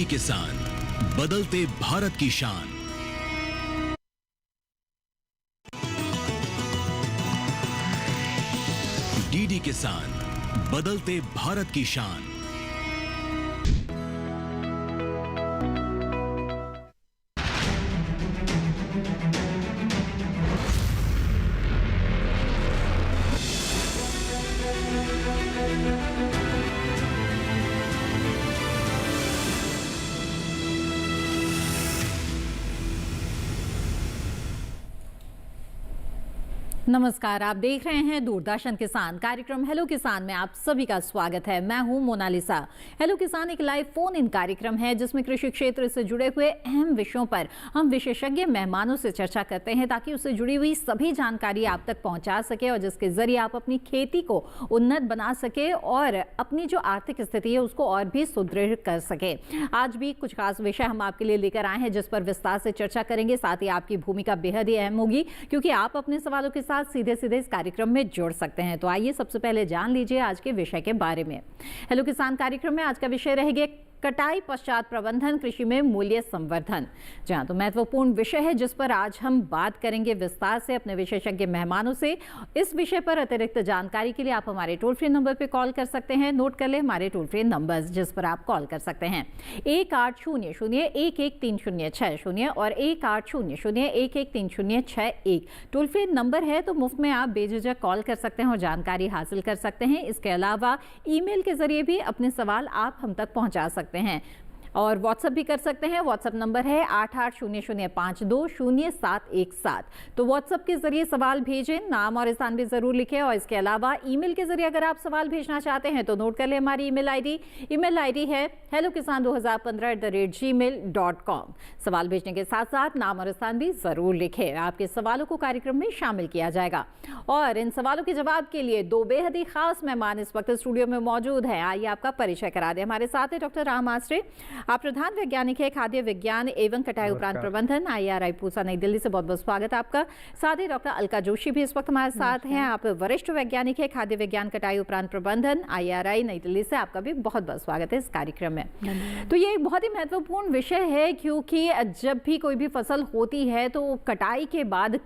किसान, बदलते भारत की शान। डीडी किसान, बदलते भारत की शान। नमस्कार, आप देख रहे हैं दूरदर्शन किसान। कार्यक्रम हेलो किसान में आप सभी का स्वागत है। मैं हूं मोनालिसा। हेलो किसान एक लाइव फोन इन कार्यक्रम है जिसमें कृषि क्षेत्र से जुड़े हुए अहम विषयों पर हम विशेषज्ञ मेहमानों से चर्चा करते हैं ताकि उससे जुड़ी हुई सभी जानकारी आप तक पहुंचा सके और जिसके जरिए आप अपनी खेती को उन्नत बना सके और अपनी जो आर्थिक स्थिति है उसको और भी सुदृढ़ कर सके। आज भी कुछ खास विषय हम आपके लिए लेकर आए हैं जिस पर विस्तार से चर्चा करेंगे। साथ ही आपकी भूमिका बेहद ही अहम होगी क्योंकि आप अपने सवालों के साथ सीधे सीधे इस कार्यक्रम में जुड़ सकते हैं। तो आइए सबसे पहले जान लीजिए आज के विषय के बारे में। हेलो किसान कार्यक्रम में आज का विषय रहेगा कटाई पश्चात प्रबंधन, कृषि में मूल्य संवर्धन। जहां तो महत्वपूर्ण विषय है जिस पर आज हम बात करेंगे विस्तार से अपने विशेषज्ञ मेहमानों से। इस विषय पर अतिरिक्त जानकारी के लिए आप हमारे टोल फ्री नंबर पर कॉल कर सकते हैं। नोट कर ले हमारे टोल फ्री नंबर्स जिस पर आप कॉल कर सकते हैं 1800-113060 और 1800-113061। टोल फ्री नंबर है तो मुफ्त में आप बेझिझक कॉल कर सकते हैं और जानकारी हासिल कर सकते हैं। इसके अलावा ईमेल के जरिए भी अपने सवाल आप हम तक पहुंचा सकते हैं और व्हाट्सएप भी कर सकते हैं। व्हाट्सएप नंबर है 8800520717। तो व्हाट्सएप के जरिए सवाल भेजें, नाम और स्थान भी जरूर लिखें। और इसके अलावा ईमेल के जरिए अगर आप सवाल भेजना चाहते हैं तो नोट कर लें हमारी ईमेल आईडी है hellokisan2015@gmail.com। सवाल भेजने के साथ साथ नाम और स्थान भी जरूर लिखें। आपके सवालों को कार्यक्रम में शामिल किया जाएगा। और इन सवालों के जवाब के लिए दो बेहद ही खास मेहमान इस वक्त स्टूडियो में मौजूद हैं। आइए आपका परिचय करा दें। हमारे साथ है डॉक्टर राम आश्रे, आप प्रधान वैज्ञानिक है खाद्य विज्ञान एवं कटाई उपरांत प्रबंधन, IRI पूसा, नई दिल्ली से। बहुत बहुत स्वागत है आपका। साथ ही डॉक्टर अलका जोशी भी इस वक्त हमारे साथ हैं। आप वरिष्ठ वैज्ञानिक है खाद्य विज्ञान कटाई उपरांत प्रबंधन, IRI नई दिल्ली से। आपका भी बहुत बहुत स्वागत है इस कार्यक्रम में। तो ये एक बहुत ही महत्वपूर्ण विषय है क्योंकि जब भी कोई भी फसल होती है तो कटाई के बाद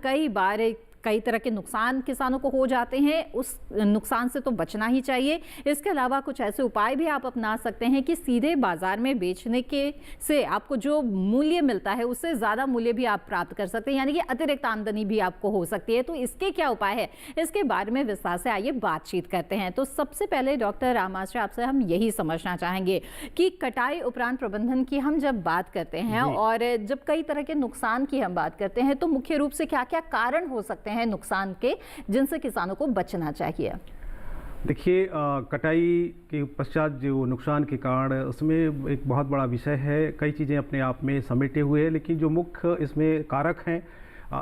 कई तरह के नुकसान किसानों को हो जाते हैं। उस नुकसान से तो बचना ही चाहिए। इसके अलावा कुछ ऐसे उपाय भी आप अपना सकते हैं कि सीधे बाजार में बेचने के से आपको जो मूल्य मिलता है उससे ज़्यादा मूल्य भी आप प्राप्त कर सकते हैं, यानी कि अतिरिक्त आमदनी भी आपको हो सकती है। तो इसके क्या उपाय है, इसके बारे में विस्तार से आइए बातचीत करते हैं। तो सबसे पहले डॉक्टर राम आश्रे आपसे हम यही समझना चाहेंगे कि कटाई उपरांत प्रबंधन की हम जब बात करते हैं और जब कई तरह के नुकसान की हम बात करते हैं तो मुख्य रूप से क्या क्या कारण हो सकते हैं नुकसान के जिनसे किसानों को बचना चाहिए? देखिए, कटाई के पश्चात जो नुकसान के कारण उसमें एक बहुत बड़ा विषय है। कई चीज़ें अपने आप में समेटे हुए हैं, लेकिन जो मुख्य इसमें कारक हैं,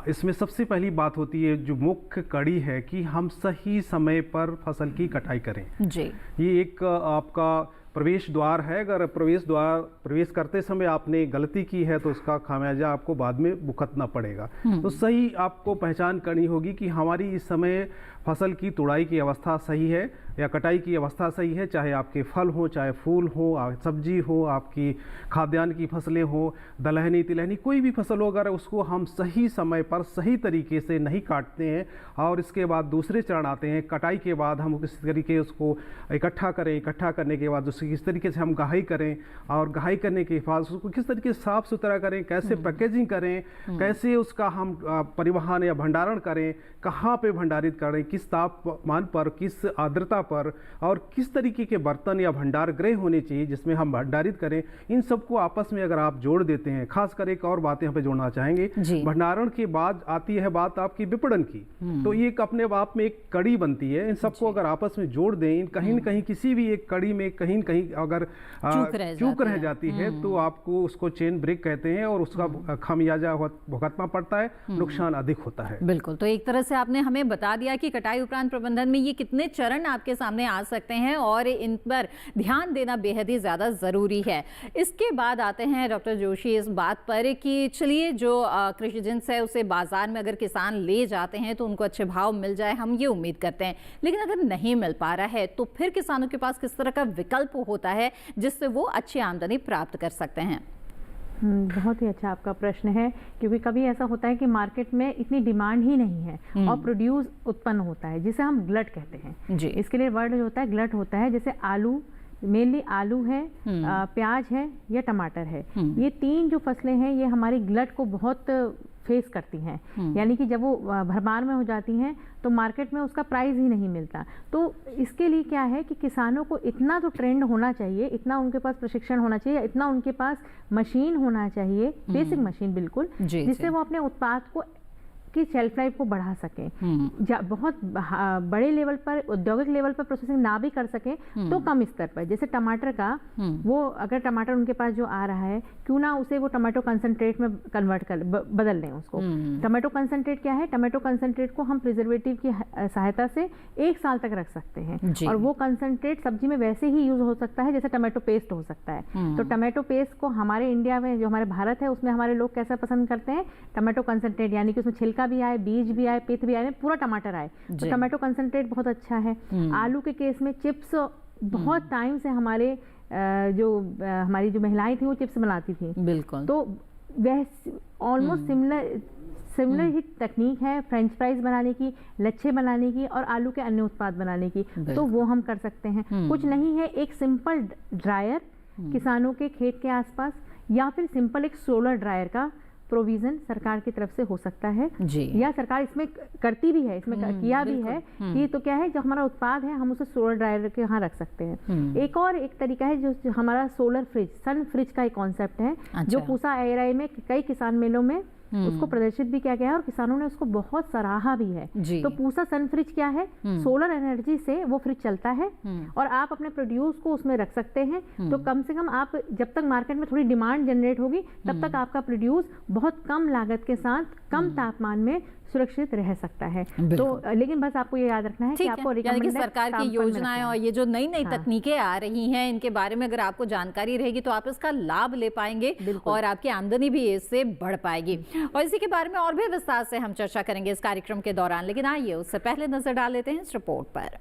इसमें सबसे पहली बात होती है, जो मुख्य कड़ी है कि हम सही समय पर फसल की कटाई करें जी। ये एक आपका प्रवेश द्वार है। अगर प्रवेश करते समय आपने गलती की है तो उसका खामियाजा आपको बाद में भुगतना पड़ेगा। तो सही आपको पहचान करनी होगी कि हमारी इस समय फसल की तुड़ाई की अवस्था सही है या कटाई की अवस्था सही है, चाहे आपके फल हो, चाहे फूल हो, सब्जी हो, आपकी खाद्यान्न की फसलें हो, दलहनी तिलहनी कोई भी फसल हो, अगर उसको हम सही समय पर सही तरीके से नहीं काटते हैं और इसके बाद दूसरे चरण आते हैं कटाई के बाद, हम किस तरीके उसको इकट्ठा करें, इकट्ठा करने के बाद उसकी किस तरीके से हम गहाई करें और गहाई करने के बाद उसको किस तरीके से साफ़ सुथरा करें, कैसे पैकेजिंग करें, कैसे उसका हम परिवहन या भंडारण करें, कहाँ पे भंडारित करें, किस तापमान पर, किस आर्द्रता पर और किस तरीके के बर्तन या भंडार गृह होने चाहिए जिसमें हम भंडारित करें। इन सबको आपस में अगर आप जोड़ देते हैं, खासकर एक और बात यहाँ पे जोड़ना चाहेंगे, भंडारण के बाद आती है बात आपकी विपणन की। तो ये एक अपने आप में एक कड़ी बनती है। इन सबको अगर आपस में जोड़ दें, कहीं न कहीं किसी भी एक कड़ी में कहीं न कहीं अगर चूक रह जाती है तो आपको उसको चेन ब्रेक कहते हैं और उसका खामियाजा भुगतना पड़ता है, नुकसान अधिक होता है। बिल्कुल। तो एक तरह से आपने हमें बता दिया कि कटाई उपरांत प्रबंधन में ये कितने चरण आपके सामने आ सकते हैं और इन पर ध्यान देना बेहद ही ज़्यादा ज़रूरी है। इसके बाद आते हैं डॉक्टर जोशी इस बात पर कि चलिए जो कृषि जिन्स है उसे बाजार में अगर किसान ले जाते हैं तो उनको अच्छे भाव मिल जाए, हम ये उम्मीद करते हैं, लेकिन अगर नहीं मिल पा रहा है तो फिर किसानों के पास किस तरह का विकल्प होता है जिससे वो अच्छी आमदनी प्राप्त कर सकते हैं? बहुत ही अच्छा आपका प्रश्न है, क्योंकि कभी ऐसा होता है कि मार्केट में इतनी डिमांड ही नहीं है और प्रोड्यूस उत्पन्न होता है जिसे हम ग्लट कहते हैं जी। इसके लिए वर्ड जो होता है ग्लट होता है। जैसे आलू, मेनली आलू है, प्याज है या टमाटर है, ये तीन जो फसलें हैं ये हमारी ग्लट को बहुत फेस करती हैं। यानी कि जब वो भरमार में हो जाती हैं तो मार्केट में उसका प्राइस ही नहीं मिलता। तो इसके लिए क्या है कि किसानों को इतना तो ट्रेंड होना चाहिए, इतना उनके पास प्रशिक्षण होना चाहिए, इतना उनके पास मशीन होना चाहिए, बेसिक मशीन बिल्कुल, जिससे वो अपने उत्पाद को की शेल्फ लाइफ को बढ़ा सकें। बहुत बड़े लेवल पर, औद्योगिक लेवल पर प्रोसेसिंग ना भी कर सकें तो कम स्तर पर, जैसे टमाटर का, वो अगर टमाटर उनके पास जो आ रहा है क्यों ना उसे वो टमाटो कंसंट्रेट में कन्वर्ट कर बदल दें उसको। टमाटो कंसंट्रेट क्या है? टमाटो कंसंट्रेट को हम प्रिजर्वेटिव की सहायता से 1 साल तक रख सकते हैं और वो कंसंट्रेट सब्जी में वैसे ही यूज हो सकता है जैसे टमाटो पेस्ट हो सकता है। तो टमाटो पेस्ट को हमारे इंडिया में, जो हमारे भारत है, उसमें हमारे लोग कैसा पसंद करते हैं? टमाटो कंसंट्रेट, यानी कि उसमें छिलका भी आए, बीज भी आए, पित्त भी आए, पूरा टमाटर आए, तो टमाटो कंसंट्रेट बहुत अच्छा है। आलू के केस में चिप्स, बहुत टाइम से हमारे हमारी जो महिलाएं थी वो चिप्स बनाती थी, बिल्कुल, तो वह ऑलमोस्ट सिमिलर ही तकनीक है फ्रेंच फ्राइज बनाने की, लच्छे बनाने की और आलू के अन्य उत्पाद बनाने की, तो वो हम कर सकते हैं। कुछ नहीं है, एक सिंपल ड्रायर किसानों के खेत के आसपास, या फिर सिंपल एक सोलर ड्रायर का प्रोविजन सरकार की तरफ से हो सकता है जी। या सरकार इसमें करती भी है, इसमें किया भी है कि तो क्या है, जो हमारा उत्पाद है हम उसे सोलर ड्रायर के यहाँ रख सकते हैं। एक तरीका है जो हमारा सोलर फ्रिज, सन फ्रिज का एक कॉन्सेप्ट है, जो पूसा एआरआई में कई किसान मेलों में उसको प्रदर्शित भी किया गया है और किसानों ने उसको बहुत सराहा भी है। तो पूसा सन फ्रिज क्या है? सोलर एनर्जी से वो फ्रिज चलता है और आप अपने प्रोड्यूस को उसमें रख सकते हैं। तो कम से कम आप, जब तक मार्केट में थोड़ी डिमांड जनरेट होगी तब तक आपका प्रोड्यूस बहुत कम लागत के साथ कम तापमान में सुरक्षित रह सकता है। तो लेकिन बस आपको ये याद रखना है कि आपको यानी कि सरकार की योजनाएं और ये जो नई नई तकनीकें आ रही हैं, इनके बारे में अगर आपको जानकारी रहेगी तो आप इसका लाभ ले पाएंगे और आपकी आमदनी भी इससे बढ़ पाएगी। और इसी के बारे में और भी विस्तार से हम चर्चा करेंगे इस कार्यक्रम के दौरान, लेकिन आइए उससे पहले नजर डाल लेते हैं इस रिपोर्ट पर।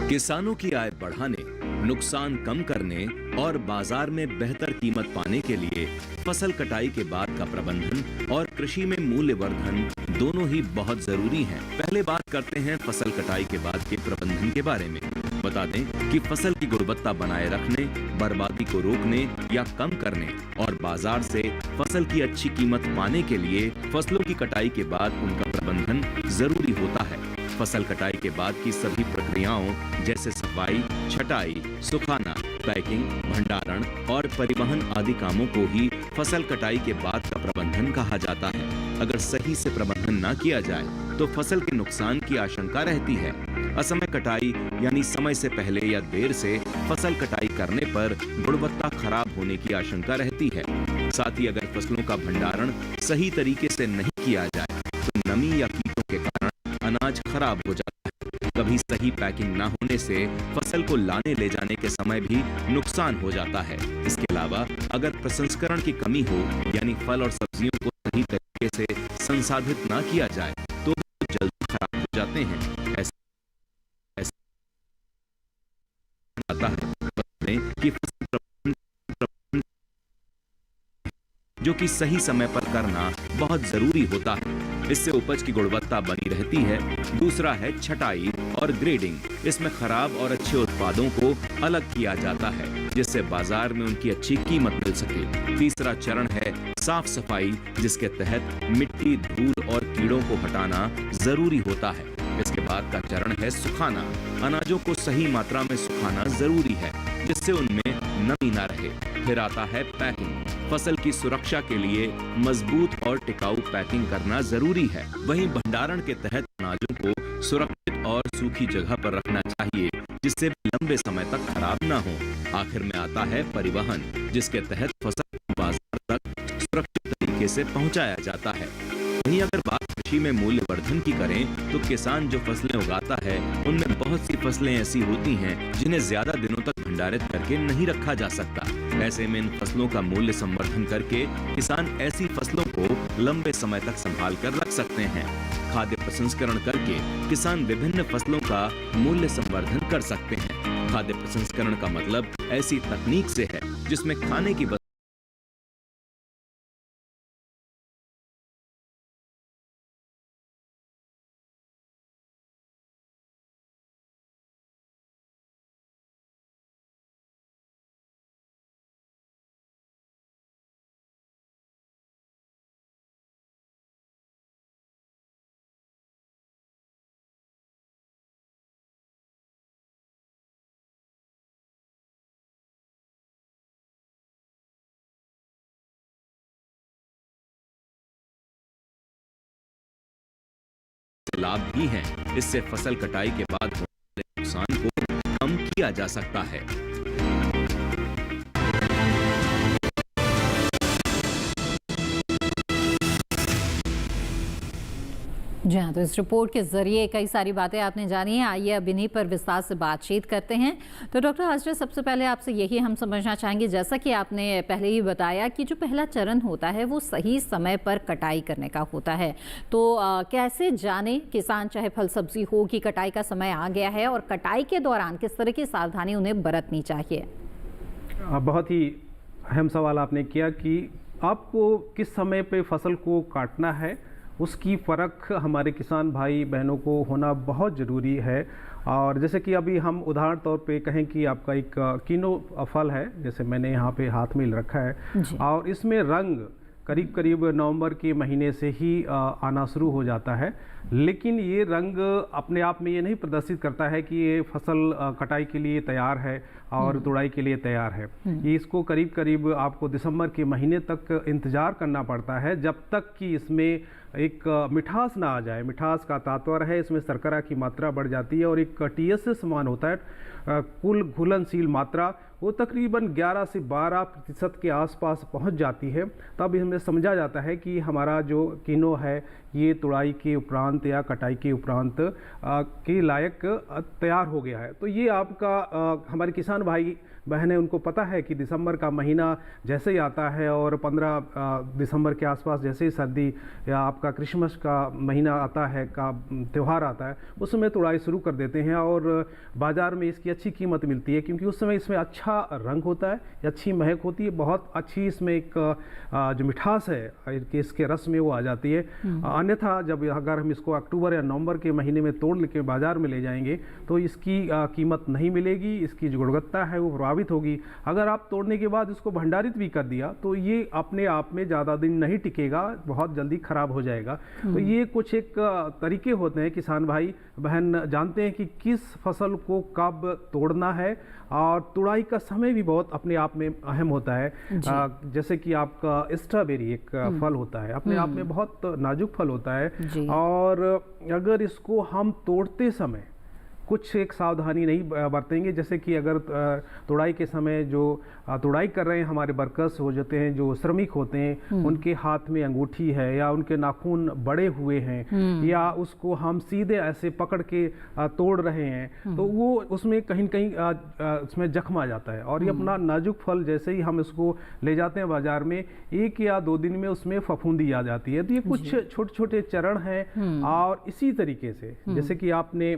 किसानों की आय बढ़ाने, नुकसान कम करने और बाजार में बेहतर कीमत पाने के लिए फसल कटाई के बाद का प्रबंधन और कृषि में मूल्यवर्धन दोनों ही बहुत जरूरी हैं। पहले बात करते हैं फसल कटाई के बाद के प्रबंधन के बारे में। बता दें कि फसल की गुणवत्ता बनाए रखने, बर्बादी को रोकने या कम करने और बाजार से फसल की अच्छी कीमत पाने के लिए फसलों की कटाई के बाद उनका प्रबंधन जरूरी होता है। फसल कटाई के बाद की सभी प्रक्रियाओं जैसे सफाई, छटाई, सुखाना, पैकिंग, भंडारण और परिवहन आदि कामों को ही फसल कटाई के बाद का प्रबंधन कहा जाता है। अगर सही से प्रबंधन न किया जाए तो फसल के नुकसान की आशंका रहती है। असमय कटाई यानी समय से पहले या देर से फसल कटाई करने पर गुणवत्ता खराब होने की आशंका रहती है। साथ ही अगर फसलों का भंडारण सही तरीके से नहीं किया जाए तो नमी या कीटों के कारण अनाज खराब हो जाता है। कभी सही पैकिंग न होने से फसल को लाने ले जाने के समय भी नुकसान हो जाता है। इसके अलावा अगर प्रसंस्करण की कमी हो यानी फल और सब्जियों को सही तरीके से संसाधित न किया जाए तो वो जल्दी खराब हो जाते हैं। ऐसा आता है कि जो कि सही समय पर करना बहुत जरूरी होता है। इससे उपज की गुणवत्ता बनी रहती है। दूसरा है छटाई और ग्रेडिंग। इसमें खराब और अच्छे उत्पादों को अलग किया जाता है जिससे बाजार में उनकी अच्छी कीमत मिल सके। तीसरा चरण है साफ सफाई, जिसके तहत मिट्टी, धूल और कीड़ों को हटाना जरूरी होता है। इसके बाद का चरण है सुखाना। अनाजों को सही मात्रा में सुखाना जरूरी है जिससे उनमें नमी ना रहे। फिर आता है पैकिंग। फसल की सुरक्षा के लिए मजबूत और टिकाऊ पैकिंग करना जरूरी है। वहीं भंडारण के तहत अनाजों को सुरक्षित और सूखी जगह पर रखना चाहिए जिससे लंबे समय तक खराब ना हो। आखिर में आता है परिवहन, जिसके तहत फसल से पहुंचाया जाता है। वहीं अगर बात कृषि में मूल्य वर्धन की करें तो किसान जो फसलें उगाता है उनमें बहुत सी फसलें ऐसी होती हैं जिन्हें ज्यादा दिनों तक भंडारित करके नहीं रखा जा सकता। ऐसे में इन फसलों का मूल्य संवर्धन करके किसान ऐसी फसलों को लंबे समय तक संभाल कर रख सकते हैं। खाद्य प्रसंस्करण करके किसान विभिन्न फसलों का मूल्य संवर्धन कर सकते हैं। खाद्य प्रसंस्करण का मतलब ऐसी तकनीक से है जिसमें खाने की लाभ भी हैं। इससे फसल कटाई के बाद होने वाले नुकसान को कम किया जा सकता है। जी हाँ, तो इस रिपोर्ट के जरिए कई सारी बातें आपने जानी हैं। आइए अब इन्हीं पर विस्तार से बातचीत करते हैं। तो डॉक्टर हजरत, सबसे पहले आपसे यही हम समझना चाहेंगे, जैसा कि आपने पहले ही बताया कि जो पहला चरण होता है वो सही समय पर कटाई करने का होता है। तो कैसे जाने किसान, चाहे फल सब्जी हो, कि कटाई का समय आ गया है, और कटाई के दौरान किस तरह की सावधानी उन्हें बरतनी चाहिए? बहुत ही अहम सवाल आपने किया कि आपको किस समय पे फसल को काटना है, उसकी फ़र्क हमारे किसान भाई बहनों को होना बहुत ज़रूरी है। और जैसे कि अभी हम उदाहरण तौर पे कहें कि आपका एक किनो फल है, जैसे मैंने यहाँ पे हाथ में रखा है, और इसमें रंग करीब करीब नवंबर के महीने से ही आना शुरू हो जाता है। लेकिन ये रंग अपने आप में ये नहीं प्रदर्शित करता है कि ये फसल कटाई के लिए तैयार है और तुड़ाई के लिए तैयार है। ये इसको करीब करीब आपको दिसंबर के महीने तक इंतज़ार करना पड़ता है, जब तक कि इसमें एक मिठास ना आ जाए। मिठास का तात्पर्य है इसमें शर्करा की मात्रा बढ़ जाती है और एक TS से समान होता है कुल घुलनशील मात्रा, वो तकरीबन 11 से 12% के आसपास पहुंच जाती है। तब इसमें समझा जाता है कि हमारा जो किनो है ये तुड़ाई के उपरांत या कटाई के उपरांत के लायक तैयार हो गया है। तो ये आपका हमारे किसान भाई बहनें, उनको पता है कि दिसंबर का महीना जैसे ही आता है और 15 दिसंबर के आसपास जैसे ही सर्दी या आपका क्रिसमस का महीना आता है, का त्यौहार आता है, उस समय तुड़ाई शुरू कर देते हैं और बाज़ार में इसकी अच्छी कीमत मिलती है, क्योंकि उस समय इसमें अच्छा रंग होता है, अच्छी महक होती है, बहुत अच्छी इसमें एक जो मिठास है कि इसके रस में वो आ जाती है। अन्यथा जब अगर हम इसको अक्टूबर या नवंबर के महीने में तोड़ के बाज़ार में ले जाएंगे तो इसकी कीमत नहीं मिलेगी, इसकी जो गुणवत्ता है वो प्रभावित होगी। अगर आप तोड़ने के बाद इसको भंडारित भी कर दिया तो ये अपने आप में ज़्यादा दिन नहीं टिकेगा, बहुत जल्दी खराब हो जाएगा। तो ये कुछ एक तरीके होते हैं, किसान भाई बहन जानते हैं कि किस फसल को कब तोड़ना है, और तुड़ाई का समय भी बहुत अपने आप में अहम होता है। जैसे कि आपका स्ट्रॉबेरी एक फल होता है, अपने आप में बहुत नाजुक फल होता है, और अगर इसको हम तोड़ते समय कुछ एक सावधानी नहीं बरतेंगे, जैसे कि अगर तुड़ाई के समय जो तुड़ाई कर रहे हैं हमारे वर्कर्स हो जाते हैं, जो श्रमिक होते हैं, उनके हाथ में अंगूठी है या उनके नाखून बड़े हुए हैं, या उसको हम सीधे ऐसे पकड़ के तोड़ रहे हैं, तो वो उसमें कहीं न कहीं उसमें जख्म आ जाता है। और ये अपना नाजुक फल जैसे ही हम इसको ले जाते हैं बाजार में, 1 या 2 दिन में उसमें फफूंदी आ जाती है। तो ये कुछ छोटे छोटे चरण हैं। और इसी तरीके से जैसे कि आपने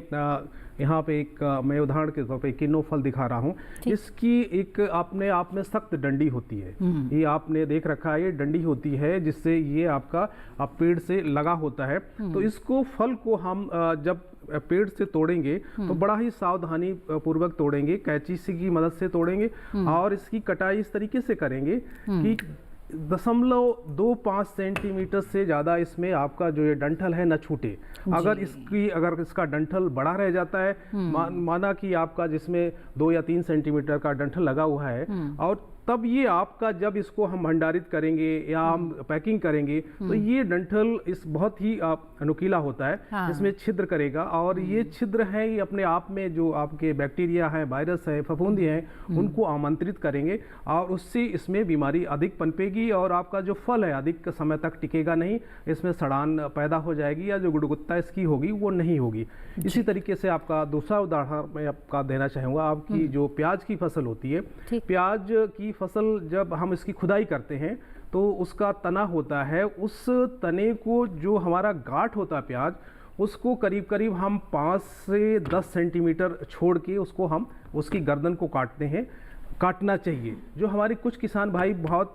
यहाँ पे एक मैं उदाहरण के तौर पे किनो फल दिखा रहा हूँ, इसकी एक अपने आप में सख्त डंडी होती है। ये आपने देख रखा है, ये डंडी होती है जिससे ये आपका पेड़ से लगा होता है। तो इसको फल को हम जब पेड़ से तोड़ेंगे तो बड़ा ही सावधानी पूर्वक तोड़ेंगे, कैंची की मदद से तोड़ेंगे, और इसकी कटाई इस तरीके से करेंगे कि 0.25 सेंटीमीटर से ज़्यादा इसमें आपका जो ये डंठल है न छूटे। अगर इसका डंठल बड़ा रह जाता है, माना कि आपका जिसमें 2 या 3 सेंटीमीटर का डंठल लगा हुआ है, और तब ये आपका जब इसको हम भंडारित करेंगे या हम पैकिंग करेंगे तो ये डंठल इस बहुत ही नुकीला होता है। हाँ। इसमें छिद्र करेगा और ये छिद्र है ये अपने आप में जो आपके बैक्टीरिया है, वायरस है, फफूंदी हैं उनको आमंत्रित करेंगे और उससे इसमें बीमारी अधिक पनपेगी और आपका जो फल है अधिक समय तक टिकेगा नहीं, इसमें सड़ान पैदा हो जाएगी या जो गुणवत्ता इसकी होगी वो नहीं होगी। इसी तरीके से आपका दूसरा उदाहरण मैं आपका देना चाहूँगा। आपकी जो प्याज की फसल होती है, प्याज की फसल जब हम इसकी खुदाई करते हैं तो उसका तना होता है, उस तने को जो हमारा गांठ होता है प्याज, उसको करीब करीब हम 5 से 10 सेंटीमीटर छोड़ के उसको हम उसकी गर्दन को काटते हैं, काटना चाहिए। जो हमारे कुछ किसान भाई बहुत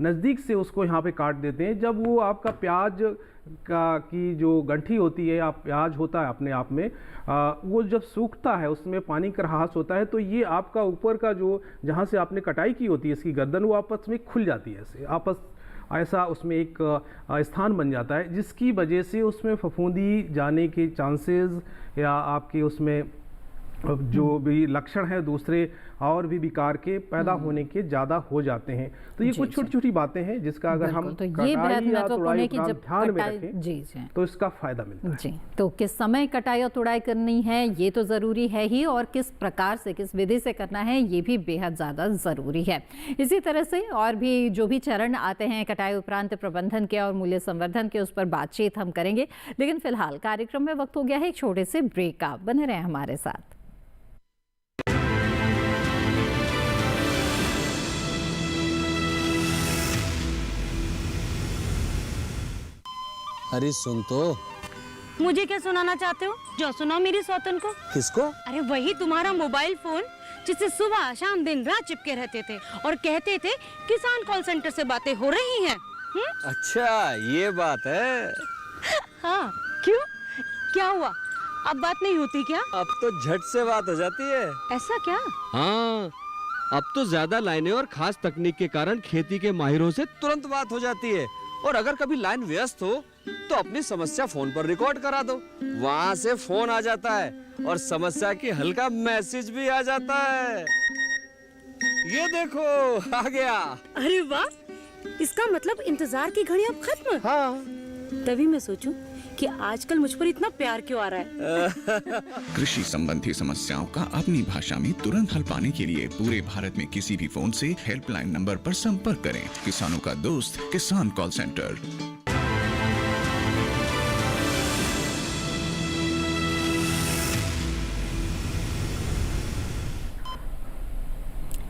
नज़दीक से उसको यहाँ पे काट देते हैं। जब वो आपका प्याज की जो गंठी होती है या प्याज होता है अपने आप में वो जब सूखता है उसमें पानी का रहास होता है तो ये आपका ऊपर का जो जहाँ से आपने कटाई की होती है इसकी गर्दन वो आपस में खुल जाती है, ऐसा उसमें एक स्थान बन जाता है जिसकी वजह से उसमें फफूंदी जाने के चांसेस या आपके उसमें जो भी लक्षण है दूसरे और भी विकार के पैदा होने के ज़्यादा हो जाते हैं। तो ये कुछ छोटी छोटी बातें हैं जिसका अगर हम तो ये बेहद महत्वपूर्ण है कि जब ध्यान में कटाई रखें तो इसका फायदा मिलता है। जी, तो किस समय कटाई और तुड़ाई करनी है ये तो ज़रूरी है ही, और किस प्रकार से किस विधि से करना है ये भी बेहद ज़्यादा ज़रूरी है। इसी तरह से और भी जो भी चरण आते हैं कटाई उपरांत प्रबंधन के और मूल्य संवर्धन के, उस पर बातचीत हम करेंगे। लेकिन फिलहाल कार्यक्रम में वक्त हो गया है एक छोटे से ब्रेक का। बने रहें हमारे साथ। अरे सुन तो। मुझे क्या सुनाना चाहते हो? जो सुनाओ मेरी सौतन को। किसको? अरे वही तुम्हारा मोबाइल फोन जिससे सुबह शाम दिन रात चिपके रहते थे और कहते थे किसान कॉल सेंटर से बातें हो रही हैं। अच्छा ये बात है। हाँ क्यों, क्या हुआ? अब बात नहीं होती क्या? अब तो झट से बात हो जाती है। ऐसा क्या? हाँ, अब तो ज्यादा लाइनें और खास तकनीक के कारण खेती के माहिरों से तुरंत बात हो जाती है। और अगर कभी लाइन व्यस्त हो तो अपनी समस्या फोन पर रिकॉर्ड करा दो, वहाँ से फोन आ जाता है और समस्या की हल का मैसेज भी आ जाता है। ये देखो आ गया। अरे वाह, इसका मतलब इंतजार की घड़ी अब खत्म। हाँ। तभी मैं सोचूं कि आजकल मुझ पर इतना प्यार क्यों आ रहा है। कृषि संबंधी समस्याओं का अपनी भाषा में तुरंत हल पाने के लिए पूरे भारत में किसी भी फोन से हेल्पलाइन नंबर पर संपर्क करें। किसानों का दोस्त किसान कॉल सेंटर।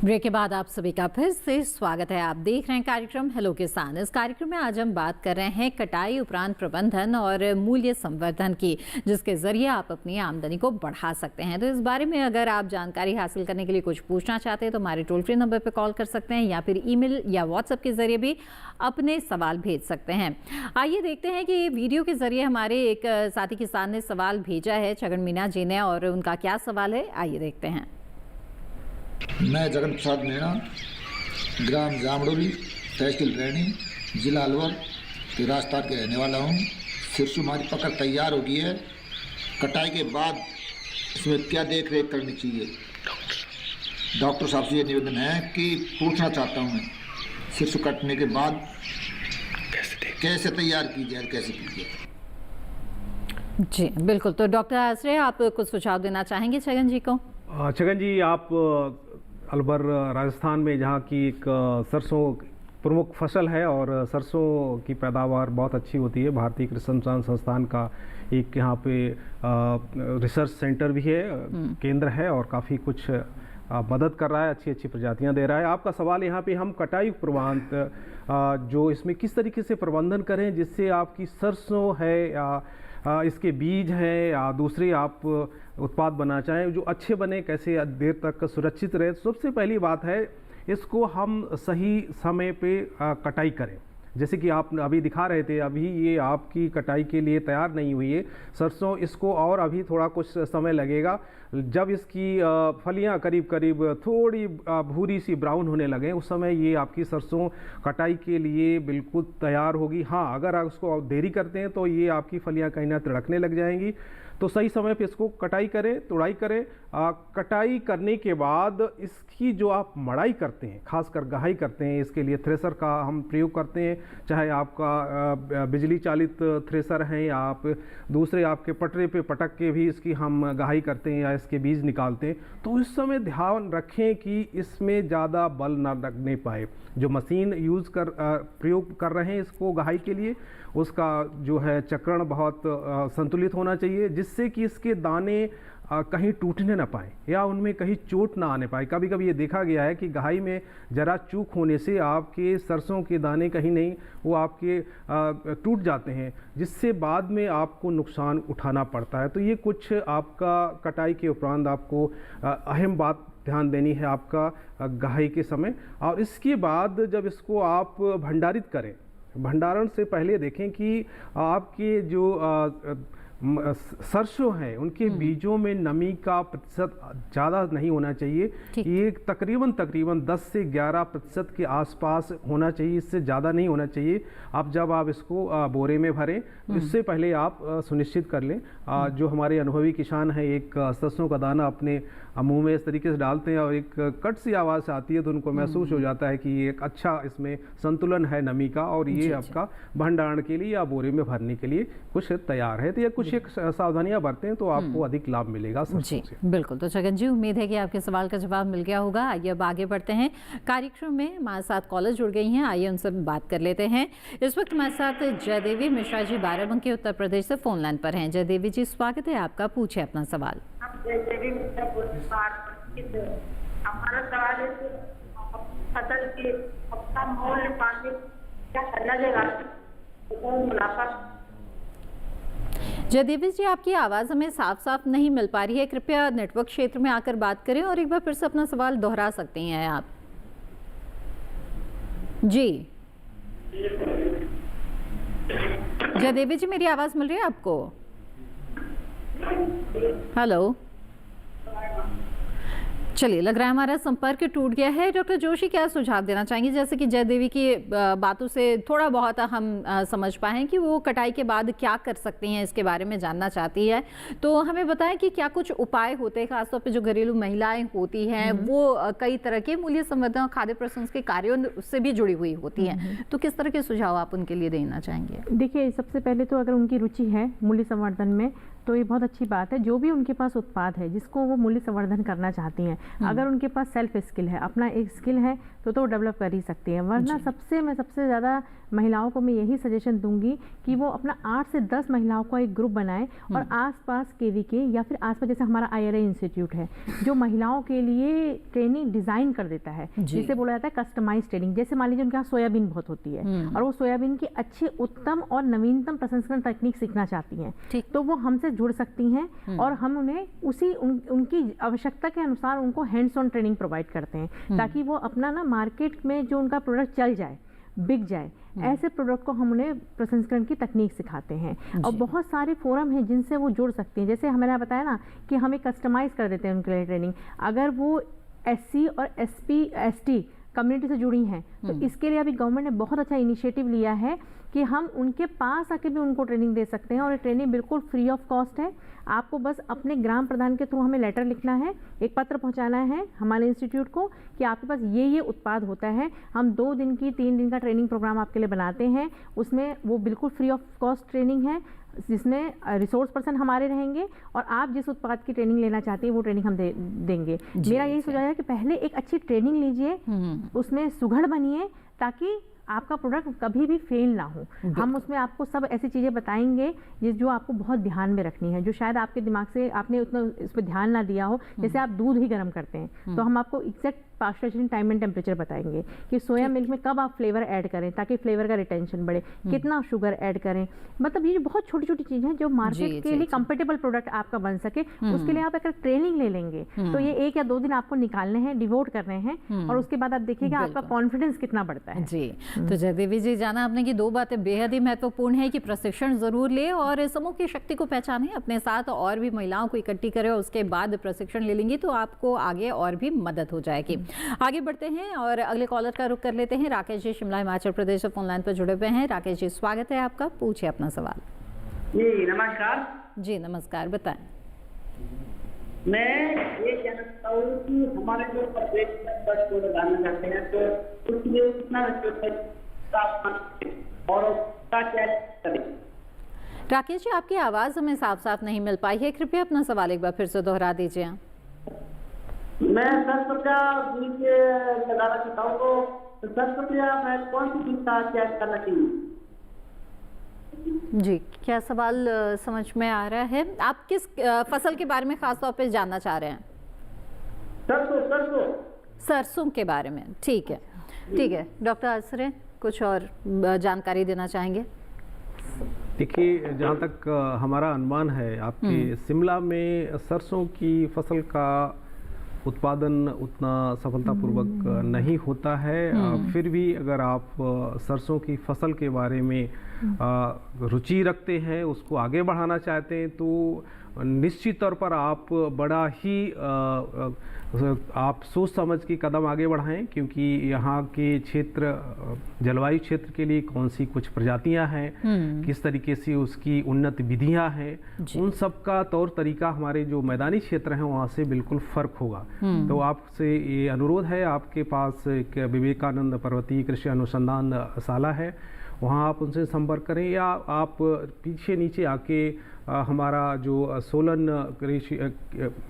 ब्रेक के बाद आप सभी का फिर से स्वागत है। आप देख रहे हैं कार्यक्रम हेलो किसान। इस कार्यक्रम में आज हम बात कर रहे हैं कटाई उपरांत प्रबंधन और मूल्य संवर्धन की, जिसके जरिए आप अपनी आमदनी को बढ़ा सकते हैं। तो इस बारे में अगर आप जानकारी हासिल करने के लिए कुछ पूछना चाहते हैं तो हमारे टोल फ्री नंबर पर कॉल कर सकते हैं या फिर ईमेल या व्हाट्सएप के जरिए भी अपने सवाल भेज सकते हैं। आइए देखते हैं कि वीडियो के जरिए हमारे एक साथी किसान ने सवाल भेजा है, छगन मीना जी ने, और उनका क्या सवाल है आइए देखते हैं। मैं जगन प्रसाद मीणा, ग्राम जामडोली, तहसील रैनी, जिला अलवर के राजस्थान के रहने वाला हूँ। सिरसू हमारी पकड़ तैयार हो गई है। कटाई के बाद इसमें क्या देख रेख करनी चाहिए? डॉक्टर साहब से ये निवेदन है कि पूछना चाहता हूँ मैं, सिरसू कटने के बाद कैसे तैयार की जाए, कैसे की जाए? जी बिल्कुल। तो डॉक्टर आश्रय, आप कुछ सुझाव देना चाहेंगे छगन जी को? छगन जी, आप अलवर राजस्थान में जहाँ की एक सरसों प्रमुख फसल है और सरसों की पैदावार बहुत अच्छी होती है। भारतीय कृषि अनुसंधान संस्थान का एक यहाँ पे रिसर्च सेंटर भी है, केंद्र है और काफ़ी कुछ मदद कर रहा है, अच्छी अच्छी प्रजातियाँ दे रहा है। आपका सवाल यहाँ पे हम कटाई उपरांत जो इसमें किस तरीके से प्रबंधन करें जिससे आपकी सरसों है या इसके बीज हैं या दूसरे आप उत्पाद बनाना चाहें जो अच्छे बने, कैसे देर तक सुरक्षित रहे। सबसे पहली बात है इसको हम सही समय पे कटाई करें। जैसे कि आप अभी दिखा रहे थे, अभी ये आपकी कटाई के लिए तैयार नहीं हुई है सरसों, इसको और अभी थोड़ा कुछ समय लगेगा। जब इसकी फलियां करीब करीब थोड़ी भूरी सी ब्राउन होने लगे उस समय ये आपकी सरसों कटाई के लिए बिल्कुल तैयार होगी। हाँ, अगर आप उसको देरी करते हैं तो ये आपकी फलियां कहीं ना तिड़कने लग जाएंगी। तो सही समय पे इसको कटाई करें, तुड़ाई करें। कटाई करने के बाद इसकी जो आप मड़ाई करते हैं, खासकर गहाई करते हैं, इसके लिए थ्रेसर का हम प्रयोग करते हैं। चाहे आपका बिजली चालित थ्रेसर है या आप दूसरे आपके पटरे पे पटक के भी इसकी हम गहाई करते हैं या इसके बीज निकालते हैं, तो इस समय ध्यान रखें कि इसमें ज़्यादा बल ना लगने पाए। जो मशीन प्रयोग कर रहे हैं इसको गहाई के लिए, उसका जो है चक्रण बहुत संतुलित होना चाहिए, जिससे कि इसके दाने कहीं टूटने ना पाए या उनमें कहीं चोट ना आने पाए। कभी कभी ये देखा गया है कि गहाई में ज़रा चूक होने से आपके सरसों के दाने कहीं नहीं वो आपके टूट जाते हैं, जिससे बाद में आपको नुकसान उठाना पड़ता है। तो ये कुछ आपका कटाई के उपरांत आपको अहम बात ध्यान देनी है आपका गहाई के समय। और इसके बाद जब इसको आप भंडारित करें, भंडारण से पहले देखें कि आपके जो सरसों हैं उनके बीजों में नमी का प्रतिशत ज़्यादा नहीं होना चाहिए। ये तकरीबन 10 से 11% के आसपास होना चाहिए, इससे ज़्यादा नहीं होना चाहिए। अब जब आप इसको बोरे में भरें तो इससे पहले आप सुनिश्चित कर लें। जो हमारे अनुभवी किसान हैं, एक सरसों का दाना अपने मुंह में इस तरीके से डालते हैं और एक कट सी आवाज़ आती है तो उनको महसूस हो जाता है कि ये एक अच्छा इसमें संतुलन है नमी का और ये आपका भंडारण के लिए या बोरे में भरने के लिए कुछ तैयार है। तो ये कुछ एक सावधानियां बरतें तो आपको अधिक लाभ मिलेगा सरसों से। बिल्कुल। तो छगन जी, उम्मीद है कि आपके सवाल का जवाब मिल गया होगा। आइए अब आगे बढ़ते हैं। कार्यक्रम में हमारे साथ कॉलर जुड़ गई हैं, आइए उनसे बात कर लेते हैं। इस वक्त हमारे साथ जयदेवी मिश्रा जी बाराबंकी उत्तर प्रदेश से फोन लाइन पर हैं। जयदेवी जी, स्वागत है आपका, पूछे अपना सवाल। हमारा सवाल है कि फसल के अच्छा मूल्य पाने क्या करना चाहिए, मुनाफा। जयदेवी जी, आपकी आवाज़ हमें साफ साफ नहीं मिल पा रही है, कृपया नेटवर्क क्षेत्र में आकर बात करें और एक बार फिर से अपना सवाल दोहरा सकती हैं आप। जी जयदेवी जी, मेरी आवाज़ मिल रही है आपको? हेलो, चलिए, लग रहा है हमारा संपर्क टूट गया है। डॉक्टर जोशी, क्या सुझाव देना चाहेंगे? जैसे कि जयदेवी की बातों से थोड़ा बहुत हम समझ पाए कि वो कटाई के बाद क्या कर सकती हैं, इसके बारे में जानना चाहती है। तो हमें बताएं कि क्या कुछ उपाय होते हैं, खासतौर पे जो घरेलू महिलाएं होती हैं वो कई तरह के मूल्य संवर्धन और खाद्य प्रसंस्करण के कार्यों से भी जुड़ी हुई होती हैं, तो किस तरह के सुझाव आप उनके लिए देना चाहेंगे? देखिए, सबसे पहले तो अगर उनकी रुचि है मूल्य संवर्धन में तो ये बहुत अच्छी बात है। जो भी उनके पास उत्पाद है जिसको वो मूल्य संवर्धन करना चाहती हैं, अगर उनके पास सेल्फ स्किल है, अपना एक स्किल है, तो डेवलप कर ही सकती हैं। वरना मैं सबसे ज़्यादा महिलाओं को मैं यही सजेशन दूंगी कि वो अपना 8 से 10 महिलाओं का एक ग्रुप बनाएं और आसपास केवीके या फिर आसपास, जैसे हमारा IRA इंस्टीट्यूट है जो महिलाओं के लिए ट्रेनिंग डिज़ाइन कर देता है, जिसे बोला जाता है कस्टमाइज ट्रेनिंग। जैसे मान लीजिए उनके यहाँ सोयाबीन बहुत होती है और वो सोयाबीन की अच्छी, उत्तम और नवीनतम प्रसंस्करण तकनीक सीखना चाहती हैं, तो वो हमसे जुड़ सकती हैं और हम उन्हें उनकी आवश्यकता के अनुसार उनको हैंड्स ऑन ट्रेनिंग प्रोवाइड करते हैं, ताकि वो अपना ना मार्केट में जो उनका प्रोडक्ट चल जाए, बिक जाए, ऐसे प्रोडक्ट को हम उन्हें प्रसंस्करण की तकनीक सिखाते हैं। और बहुत सारे फोरम हैं जिनसे वो जुड़ सकती हैं। जैसे मैंने बताया ना कि हमें कस्टमाइज कर देते हैं उनके लिए ट्रेनिंग। अगर वो SC और SP ST कम्युनिटी से जुड़ी हैं तो इसके लिए अभी गवर्नमेंट ने बहुत अच्छा इनिशिएटिव लिया है कि हम उनके पास आके भी उनको ट्रेनिंग दे सकते हैं और ये ट्रेनिंग बिल्कुल फ्री ऑफ कॉस्ट है। आपको बस अपने ग्राम प्रधान के थ्रू हमें लेटर लिखना है, एक पत्र पहुंचाना है हमारे इंस्टीट्यूट को कि आपके पास ये उत्पाद होता है। हम 2 दिन की 3 दिन का ट्रेनिंग प्रोग्राम आपके लिए बनाते हैं, उसमें वो बिल्कुल फ्री ऑफ कॉस्ट ट्रेनिंग है जिसमें रिसोर्स पर्सन हमारे रहेंगे और आप जिस उत्पाद की ट्रेनिंग लेना चाहते हैं वो ट्रेनिंग हम देंगे। मेरा यही सुझाव है कि पहले एक अच्छी ट्रेनिंग लीजिए, उसमें सुघड़ बनिए ताकि आपका प्रोडक्ट कभी भी फेल ना हो। हम उसमें आपको सब ऐसी चीज़ें बताएंगे जो आपको बहुत ध्यान में रखनी है, जो शायद आपके दिमाग से आपने उतना इस पर ध्यान ना दिया हो। जैसे आप दूध ही गर्म करते हैं तो हम आपको exact pasteurisation time and temperature बताएंगे कि सोया मिल्क में कब आप फ्लेवर ऐड करें ताकि फ्लेवर का रिटेंशन बढ़े, कितना शुगर ऐड करें। मतलब ये बहुत छोटी छोटी चीज़ें हैं जो मार्केट के लिए कंपेटेबल प्रोडक्ट आपका बन सके। उसके लिए आप अगर ट्रेनिंग ले लेंगे तो ये 1 या 2 दिन आपको निकालने हैं, डिवोट करने हैं और उसके बाद आप देखिएगा आपका कॉन्फिडेंस कितना बढ़ता है। जी, तो जयदेवी जी, जाना आपने कि 2 बातें बेहद ही महत्वपूर्ण है कि प्रशिक्षण जरूर ले और समूह की शक्ति को पहचाने, अपने साथ और भी महिलाओं को इकट्ठी करें और उसके बाद प्रशिक्षण ले लेंगी तो आपको आगे और भी मदद हो जाएगी। आगे बढ़ते हैं और अगले कॉलर का रुख कर लेते हैं। राकेश जी शिमला हिमाचल प्रदेश से फोन लाइन पर जुड़े हुए हैं। राकेश जी, स्वागत है आपका, पूछिए अपना सवाल। जी नमस्कार। जी नमस्कार, बताएं। मैं ये कहना चाहता हूँ कि हमारे जो प्रदेश में को लगाना चाहते हैं तो उसके लिए कितना तापमान और क्या करें। राकेश जी, आपकी आवाज़ हमें साफ साफ नहीं मिल पाई है, कृपया अपना सवाल एक बार फिर से दोहरा दीजिए। मैं सरसों का बीज लगाना चाहता हूँ, तो सरसों का मैं कौन सी बीज का क्या करना चाहिए? जी, क्या सवाल समझ में आ रहा है? आप किस फसल के बारे में खास तौर पे जानना चाह रहे हैं? सरसों के बारे में, ठीक है। डॉक्टर आसरे, कुछ और जानकारी देना चाहेंगे? देखिए, जहाँ तक हमारा अनुमान है, आपके शिमला में सरसों की फसल का उत्पादन उतना सफलतापूर्वक नहीं होता है। फिर भी अगर आप सरसों की फसल के बारे में रुचि रखते हैं, उसको आगे बढ़ाना चाहते हैं, तो निश्चित तौर पर आप बड़ा ही आप सोच समझ के कदम आगे बढ़ाएं, क्योंकि यहाँ के क्षेत्र जलवायु क्षेत्र के लिए कौन सी कुछ प्रजातियां हैं, किस तरीके से उसकी उन्नत विधियां हैं, उन सब का तौर तरीका हमारे जो मैदानी क्षेत्र हैं वहाँ से बिल्कुल फर्क होगा। तो आपसे ये अनुरोध है, आपके पास एक विवेकानंद पर्वतीय कृषि अनुसंधान शाला है, वहाँ आप उनसे संपर्क करें, या आप पीछे नीचे आके हमारा जो सोलन कृषि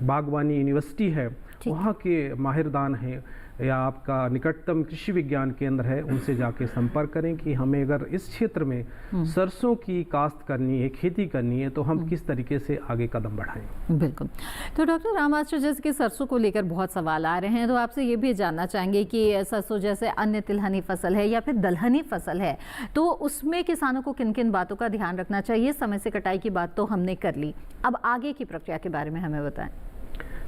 बागवानी यूनिवर्सिटी है वहाँ के माहिरदान हैं, या आपका निकटतम कृषि विज्ञान केंद्र है, उनसे जाके संपर्क करें कि हमें अगर इस क्षेत्र में सरसों की काश्त करनी है, खेती करनी है, तो हम किस तरीके से आगे कदम बढ़ाएं। बिल्कुल। तो डॉक्टर रामाश्र, जैसे कि सरसों को लेकर बहुत सवाल आ रहे हैं, तो आपसे ये भी जानना चाहेंगे कि सरसों जैसे अन्य तिलहनी फसल है या फिर दलहनी फसल है, तो उसमें किसानों को किन किन बातों का ध्यान रखना चाहिए? समय से कटाई की बात तो हमने कर ली, अब आगे की प्रक्रिया के बारे में हमें बताएं।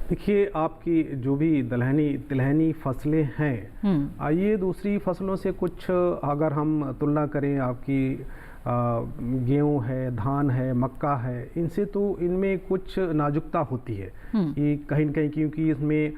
देखिए, आपकी जो भी तिलहनी फसलें हैं, ये दूसरी फसलों से कुछ अगर हम तुलना करें, आपकी गेहूँ है, धान है, मक्का है, इनसे तो इनमें कुछ नाजुकता होती है कि कहीं न कहीं, क्योंकि इसमें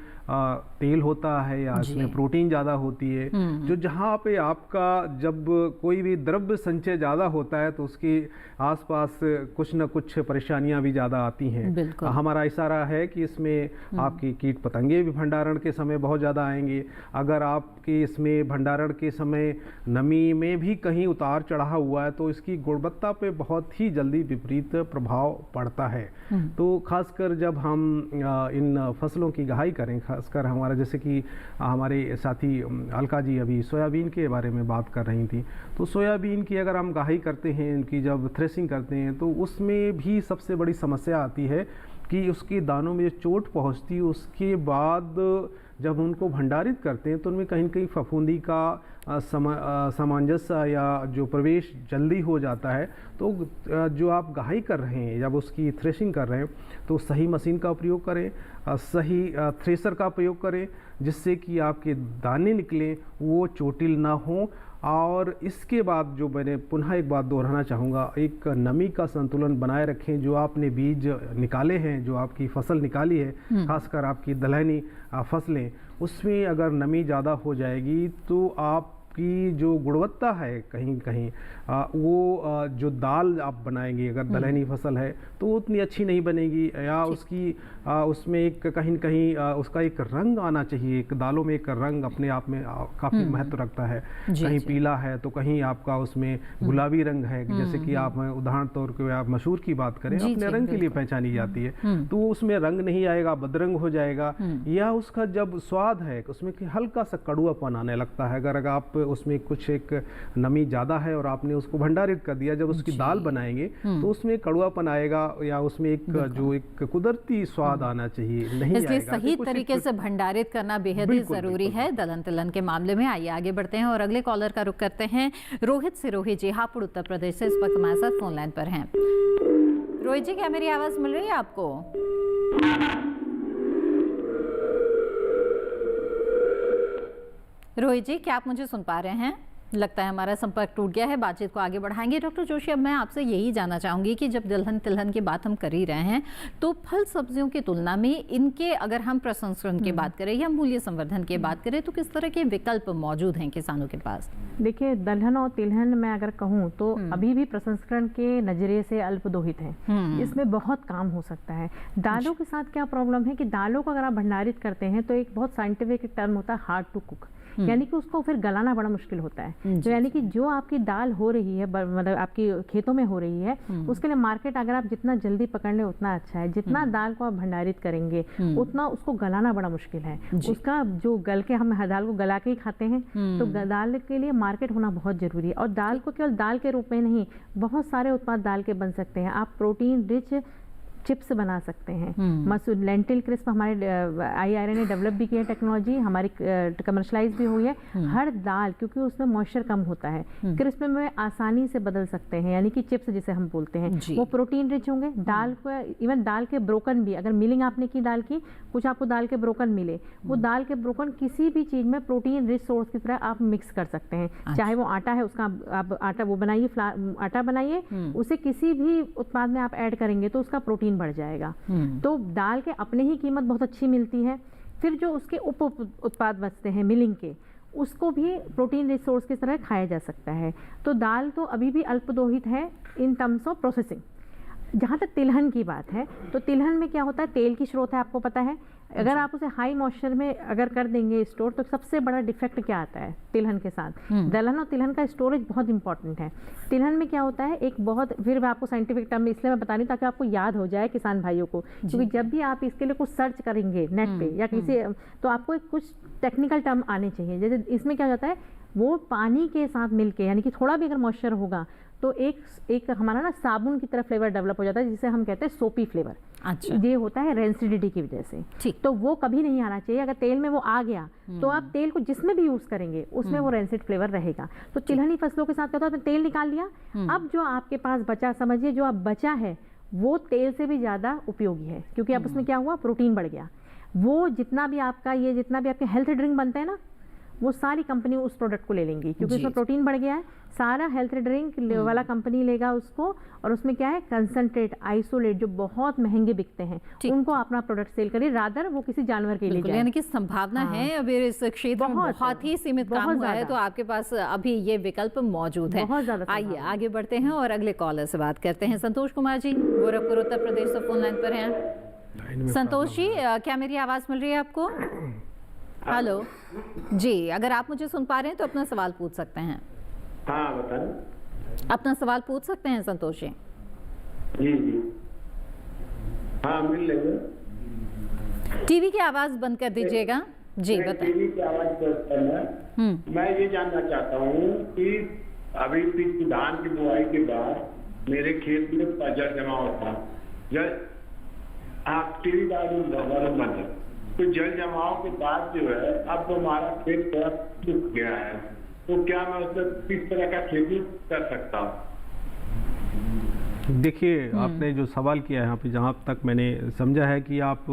तेल होता है या इसमें प्रोटीन ज़्यादा होती है, जो जहाँ पे आपका जब कोई भी द्रव्य संचय ज़्यादा होता है तो उसके आसपास कुछ न कुछ परेशानियां भी ज़्यादा आती हैं। हमारा इशारा है कि इसमें आपकी कीट पतंगे भी भंडारण के समय बहुत ज़्यादा आएंगे। अगर आपके इसमें भंडारण के समय नमी में भी कहीं उतार चढ़ाव हुआ है तो इसकी गुणवत्ता पे बहुत ही जल्दी विपरीत प्रभाव पड़ता है। तो खासकर जब हम इन फसलों की गहाई करें, खासकर हमारा जैसे कि हमारे साथी अलका जी अभी सोयाबीन के बारे में बात कर रही थी, तो सोयाबीन की अगर हम गहाई करते हैं, इनकी जब थ्रेसिंग करते हैं, तो उसमें भी सबसे बड़ी समस्या आती है कि उसके दानों में जो चोट पहुंचती है, उसके बाद जब उनको भंडारित करते हैं तो उनमें कहीं न कहीं फफूंदी का सामंजस्य या जो प्रवेश जल्दी हो जाता है। तो जो आप गहाई कर रहे हैं, जब उसकी थ्रेशिंग कर रहे हैं, तो सही मशीन का प्रयोग करें, सही थ्रेसर का प्रयोग करें, जिससे कि आपके दाने निकलें वो चोटिल ना हो। और इसके बाद जो मैंने पुनः एक बात दोहराना चाहूँगा, एक नमी का संतुलन बनाए रखें। जो आपने बीज निकाले हैं, जो आपकी फसल निकाली है, खासकर आपकी दलहनी फसलें, उसमें अगर नमी ज़्यादा हो जाएगी तो आपकी जो गुणवत्ता है कहीं कहीं वो जो दाल आप बनाएंगे, अगर दलहनी फसल है तो वो उतनी अच्छी नहीं बनेगी, या उसकी उसमें एक कहीं न कहीं उसका एक रंग आना चाहिए। एक दालों में एक रंग अपने आप में काफ़ी महत्व रखता है, कहीं पीला है तो कहीं आपका उसमें गुलाबी रंग है। जैसे कि आप उदाहरण तौर पर आप मसूर की बात करें, अपने रंग के लिए पहचानी जाती है, तो उसमें रंग नहीं आएगा, बदरंग हो जाएगा, या उसका जब स्वाद है उसमें हल्का सा कड़ुआपन आने लगता है। अगर आप उसमें कुछ एक नमी ज़्यादा है और आपने उसको भंडारित कर दिया, जब उसकी दाल बनाएंगे तो उसमें कड़ुआपन आएगा, या उसमें एक जो एक कुदरती स्वाद आना चाहिए नहीं इसलिए आएगा। सही तरीके से भंडारित करना बेहद ही जरूरी है दलहन तिलहन के मामले में। आइए आगे बढ़ते हैं और अगले कॉलर का रुख करते हैं। रोहित से। रोहित जी हापुड़ उत्तर प्रदेश से इस वक्त हमारे साथ फोन लाइन पर हैं। रोहित जी, क्या मेरी आवाज मिल रही है आपको? रोहित जी, क्या आप मुझे सुन पा रहे हैं? लगता है हमारा संपर्क टूट गया है, बातचीत को आगे बढ़ाएंगे। डॉक्टर जोशी, अब मैं आपसे यही जानना चाहूँगी कि जब दलहन तिलहन की बात हम कर ही रहे हैं, तो फल सब्जियों की तुलना में इनके अगर हम प्रसंस्करण की बात करें या मूल्य संवर्धन की बात करें तो किस तरह के विकल्प मौजूद हैं किसानों के पास? देखिए, दलहन और तिलहन में अगर कहूँ तो अभी भी प्रसंस्करण के नजरिए से अल्पदोहित है। इसमें बहुत काम हो सकता है। दालों के साथ क्या प्रॉब्लम है कि दालों को अगर आप भंडारित करते हैं तो एक बहुत साइंटिफिक टर्म होता है हार्ड टू कुक, यानी कि उसको फिर गलाना बड़ा मुश्किल होता है। तो यानी कि जो आपकी दाल हो रही है, मतलब आपकी खेतों में हो रही है, उसके लिए मार्केट अगर आप जितना जल्दी पकड़ लें उतना अच्छा है। जितना दाल को आप भंडारित करेंगे उतना उसको गलाना बड़ा मुश्किल है। उसका जो गल के, हम दाल को गला के ही खाते हैं, तो दाल के लिए मार्केट होना बहुत जरूरी है। और दाल को केवल दाल के रूप में नहीं, बहुत सारे उत्पाद दाल के बन सकते हैं। आप प्रोटीन रिच चिप्स बना सकते हैं। मसूर लेंटिल क्रिस्प हमारे IRA ने डेवलप भी किया है, टेक्नोलॉजी हमारी कमर्शलाइज भी हुई है। हर दाल, क्योंकि उसमें मॉइस्चर कम होता है, क्रिस्प में आसानी से बदल सकते हैं, यानी कि चिप्स जिसे हम बोलते हैं, वो प्रोटीन रिच होंगे। दाल को, इवन दाल के ब्रोकन भी, अगर मिलिंग आपने की दाल की, कुछ आपको दाल के ब्रोकन मिले, वो दाल के ब्रोकन किसी भी चीज में प्रोटीन रिच सोर्स की तरह आप मिक्स कर सकते हैं। चाहे वो आटा है, उसका आप आटा वो बनाइए, आटा बनाइए, उसे किसी भी उत्पाद में आप ऐड करेंगे तो उसका प्रोटीन बढ़ जाएगा। तो दाल के अपने ही कीमत बहुत अच्छी मिलती है। फिर जो उसके उप उत्पाद बचते हैं मिलिंग के, उसको भी प्रोटीन रिसोर्स की तरह खाया जा सकता है। तो दाल तो अभी भी अल्पदोहित है इन टर्म्स ऑफ प्रोसेसिंग। जहाँ तक तिलहन की बात है, तो तिलहन में क्या होता है, तेल की स्रोत है, आपको पता है। अगर आप उसे हाई मॉइस्चर में अगर कर देंगे स्टोर, तो सबसे बड़ा डिफेक्ट क्या आता है तिलहन के साथ? दलहन और तिलहन का स्टोरेज बहुत इंपॉर्टेंट है। तिलहन में क्या होता है, एक बहुत, फिर मैं आपको साइंटिफिक टर्म इसलिए मैं बता रही हूँ ताकि आपको याद हो जाए किसान भाइयों को, क्योंकि जब भी आप इसके लिए कुछ सर्च करेंगे नेट पे या किसी, तो आपको कुछ टेक्निकल टर्म आने चाहिए। जैसे इसमें क्या होता है, वो पानी के साथ मिलके, यानी कि थोड़ा भी अगर मॉइस्चर होगा तो एक हमारा ना साबुन की तरह फ्लेवर डेवलप हो जाता है, जिसे हम कहते हैं सोपी फ्लेवर। अच्छा। ये होता है रेंसिडिटी की वजह से। ठीक। तो वो कभी नहीं आना चाहिए। अगर तेल में वो आ गया तो आप तेल को जिसमें भी यूज करेंगे उसमें वो रेंसिड फ्लेवर रहेगा। तो तिलहनी फसलों के साथ क्या होता है, तेल निकाल लिया, अब जो आपके पास बचा, समझिए जो आप बचा है वो तेल से भी ज्यादा उपयोगी है, क्योंकि अब उसमें क्या हुआ, प्रोटीन बढ़ गया। वो जितना भी आपका, ये जितना भी आपके हेल्थ ड्रिंक बनते हैं ना, वो सारी कंपनी उस प्रोडक्ट को ले लेंगी, क्योंकि उसमें प्रोटीन बढ़ गया है। सारा हेल्थ ड्रिंक वाला कंपनी लेगा उसको, और उसमें क्या है, कंसंट्रेट, आइसोलेट, जो बहुत महंगे बिकते हैं, उनको अपना प्रोडक्ट सेल करिए, रादर वो किसी जानवर के लिए जाए। यानी कि संभावना है अभी इस क्षेत्र में बहुत ही सीमित काम हुआ है, तो आपके पास अभी ये विकल्प मौजूद है। आइए आगे बढ़ते हैं और अगले कॉलर से बात करते हैं। संतोष कुमार जी, गोरखपुर उत्तर प्रदेश से फोन लाइन पर हैं। संतोष जी, क्या मेरी आवाज मिल रही है आपको? हेलो जी, अगर आप मुझे सुन पा रहे हैं तो अपना सवाल पूछ सकते हैं। हाँ बताएं। अपना सवाल पूछ सकते हैं संतोष जी। जी हाँ, मिल लेंगे। टीवी की आवाज बंद कर दीजिएगा जी। बताएं। टीवी की आवाज बंद करना। मैं ये जानना चाहता हूँ कि अभी धान की बुआई के बाद मेरे खेत में जल जमा होता, आप टीवी का बंद है, तो जल जमाव के बाद जो है, अब हमारा खेत थोड़ा सूख गया है, तो क्या मैं उसमें किस तरह का खेती कर सकता हूँ? देखिए, आपने जो सवाल किया है यहाँ पे, जहाँ तक मैंने समझा है कि आप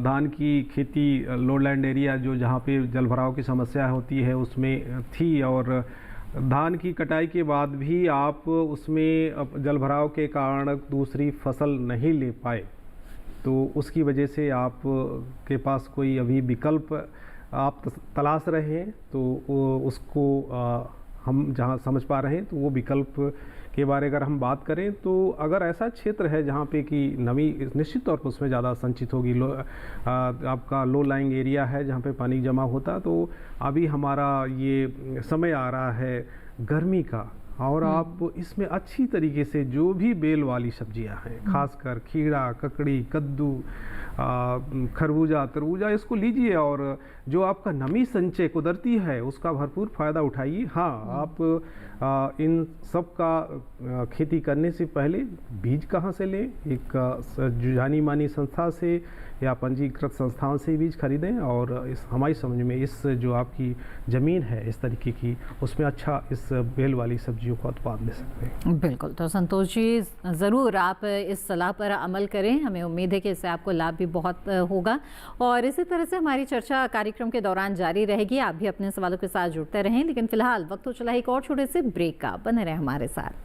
धान की खेती लोडलैंड एरिया, जो जहाँ पे जलभराव की समस्या होती है उसमें थी, और धान की कटाई के बाद भी आप उसमें जलभराव के कारण दूसरी फसल नहीं ले पाए, तो उसकी वजह से आप के पास कोई अभी विकल्प आप तलाश रहे हैं, तो उसको हम जहां समझ पा रहे हैं, तो वो विकल्प के बारे अगर हम बात करें, तो अगर ऐसा क्षेत्र है जहाँ पे कि नमी निश्चित तौर पर उसमें ज़्यादा संचित होगी, आपका लो लाइंग एरिया है जहाँ पे पानी जमा होता, तो अभी हमारा ये समय आ रहा है गर्मी का, और आप इसमें अच्छी तरीके से जो भी बेल वाली सब्जियां हैं, खासकर खीरा, ककड़ी, कद्दू, खरबूजा, तरबूजा, इसको लीजिए, और जो आपका नमी संचय कुदरती है उसका भरपूर फ़ायदा उठाइए। हाँ, आप इन सब का खेती करने से पहले बीज कहाँ से लें, एक जानी मानी संस्था से या पंजीकृत संस्थाओं से बीज खरीदें और इस हमारी समझ में इस जो आपकी ज़मीन है इस तरीके की उसमें अच्छा इस बेल वाली सब्जियों का उत्पादन ले सकते हैं। बिल्कुल, तो संतोष जी ज़रूर आप इस सलाह पर अमल करें, हमें उम्मीद है कि इससे आपको लाभ भी बहुत होगा। और इसी तरह से हमारी चर्चा कार्यक्रम के दौरान जारी रहेगी, आप भी अपने सवालों के साथ जुड़ते रहें। लेकिन फिलहाल वक्त हो चला एक और छोटे से ब्रेक का, बने रहें हमारे साथ।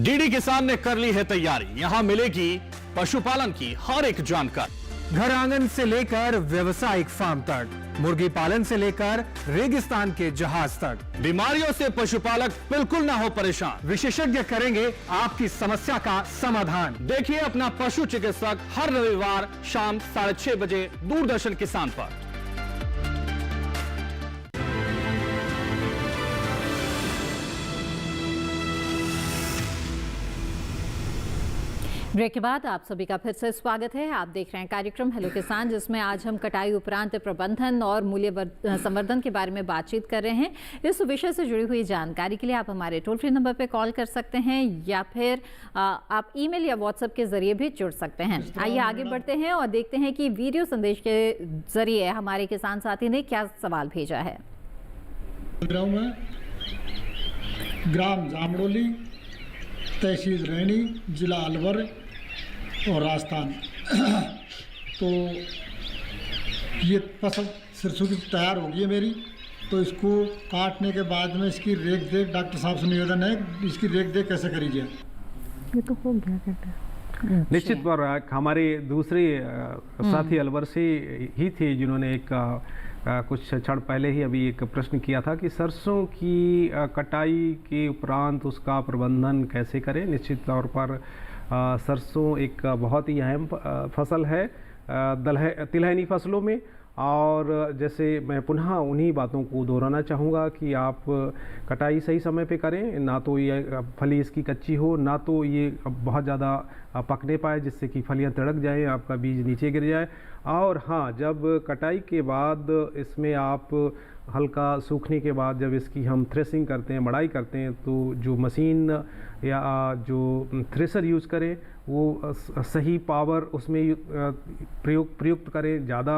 डीडी किसान ने कर ली है तैयारी, यहाँ मिलेगी पशुपालन की हर एक जानकारी, घर आंगन से लेकर व्यवसायिक फार्म तक, मुर्गी पालन से लेकर रेगिस्तान के जहाज तक। बीमारियों से पशुपालक बिल्कुल ना हो परेशान, विशेषज्ञ करेंगे आपकी समस्या का समाधान। देखिए अपना पशु चिकित्सक हर रविवार शाम 6:30 बजे दूरदर्शन किसान पर। ब्रेक के बाद आप सभी का फिर से स्वागत है। आप देख रहे हैं कार्यक्रम हेलो किसान, जिसमें आज हम कटाई उपरांत प्रबंधन और मूल्य संवर्धन के बारे में बातचीत कर रहे हैं। इस विषय से जुड़ी हुई जानकारी के लिए आप हमारे टोल फ्री नंबर पर कॉल कर सकते हैं या फिर आप ईमेल या व्हाट्सएप के जरिए भी जुड़ सकते हैं। आइए आगे बढ़ते हैं और देखते हैं कि वीडियो संदेश के जरिए हमारे किसान साथी ने क्या सवाल भेजा है। ग्राम जामड़ोली, तहसील रैनी, जिला अलवर और राजस्थान। तो ये फसल सरसों की तैयार हो गई है मेरी, तो इसको काटने के बाद में इसकी रेख देख डॉक्टर साहब से निवेदन है, इसकी रेख देख कैसे करी जाए। ये तो हो गया बेटा। निश्चित तौर हमारे दूसरे साथी अलवर से ही थे जिन्होंने एक कुछ क्षण पहले ही अभी एक प्रश्न किया था कि सरसों की कटाई के उपरांत उसका प्रबंधन कैसे करें। निश्चित तौर पर सरसों एक बहुत ही अहम फसल है तिलहनी फसलों में, और जैसे मैं पुनः उन्हीं बातों को दोहराना चाहूँगा कि आप कटाई सही समय पे करें, ना तो ये फली इसकी कच्ची हो, ना तो ये बहुत ज़्यादा पकने पाए जिससे कि फलियाँ तिड़क जाएँ, आपका बीज नीचे गिर जाए। और हाँ, जब कटाई के बाद इसमें आप हल्का सूखने के बाद जब इसकी हम थ्रेसिंग करते हैं, मड़ाई करते हैं, तो जो मशीन या जो थ्रेसर यूज़ करें वो सही पावर उसमें प्रयुक्त करें। ज़्यादा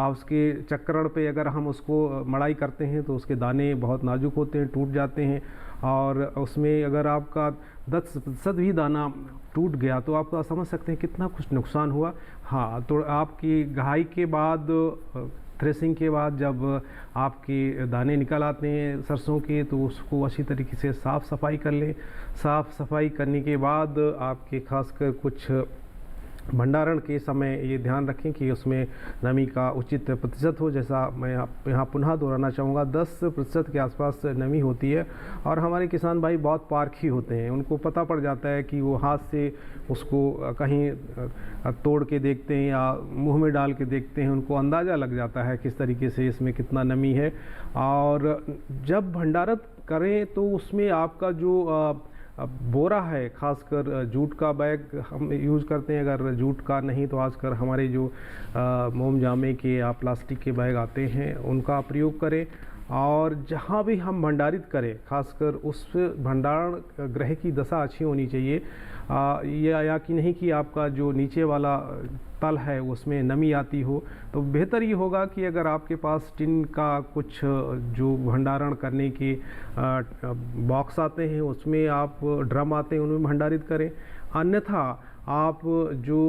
उसके चक्रण पे अगर हम उसको मड़ाई करते हैं तो उसके दाने बहुत नाजुक होते हैं, टूट जाते हैं, और उसमें अगर आपका 10% भी दाना टूट गया तो आप समझ सकते हैं कितना कुछ नुकसान हुआ। हाँ, तो आपकी गहाई के बाद, थ्रेसिंग के बाद जब आपके दाने निकल आते हैं सरसों के, तो उसको अच्छी तरीके से साफ़ सफाई कर लें। साफ़ सफाई करने के बाद आपके खासकर कुछ भंडारण के समय ये ध्यान रखें कि उसमें नमी का उचित प्रतिशत हो। जैसा मैं यहाँ पुनः दोहराना चाहूँगा, 10% के आसपास नमी होती है, और हमारे किसान भाई बहुत पारखी होते हैं, उनको पता पड़ जाता है कि वो हाथ से उसको कहीं तोड़ के देखते हैं या मुंह में डाल के देखते हैं, उनको अंदाज़ा लग जाता है किस तरीके से इसमें कितना नमी है। और जब भंडारण करें तो उसमें आपका जो बोरा है, खासकर जूट का बैग हम यूज़ करते हैं, अगर जूट का नहीं तो आजकल हमारे जो मोम जामे के या प्लास्टिक के बैग आते हैं उनका प्रयोग करें। और जहाँ भी हम भंडारित करें, खासकर उस भंडारण गृह की दशा अच्छी होनी चाहिए, या कि नहीं कि आपका जो नीचे वाला तल है उसमें नमी आती हो। तो बेहतर ये होगा कि अगर आपके पास टिन का कुछ जो भंडारण करने के बॉक्स आते हैं, उसमें आप ड्रम आते हैं, उनमें भंडारित करें। अन्यथा आप जो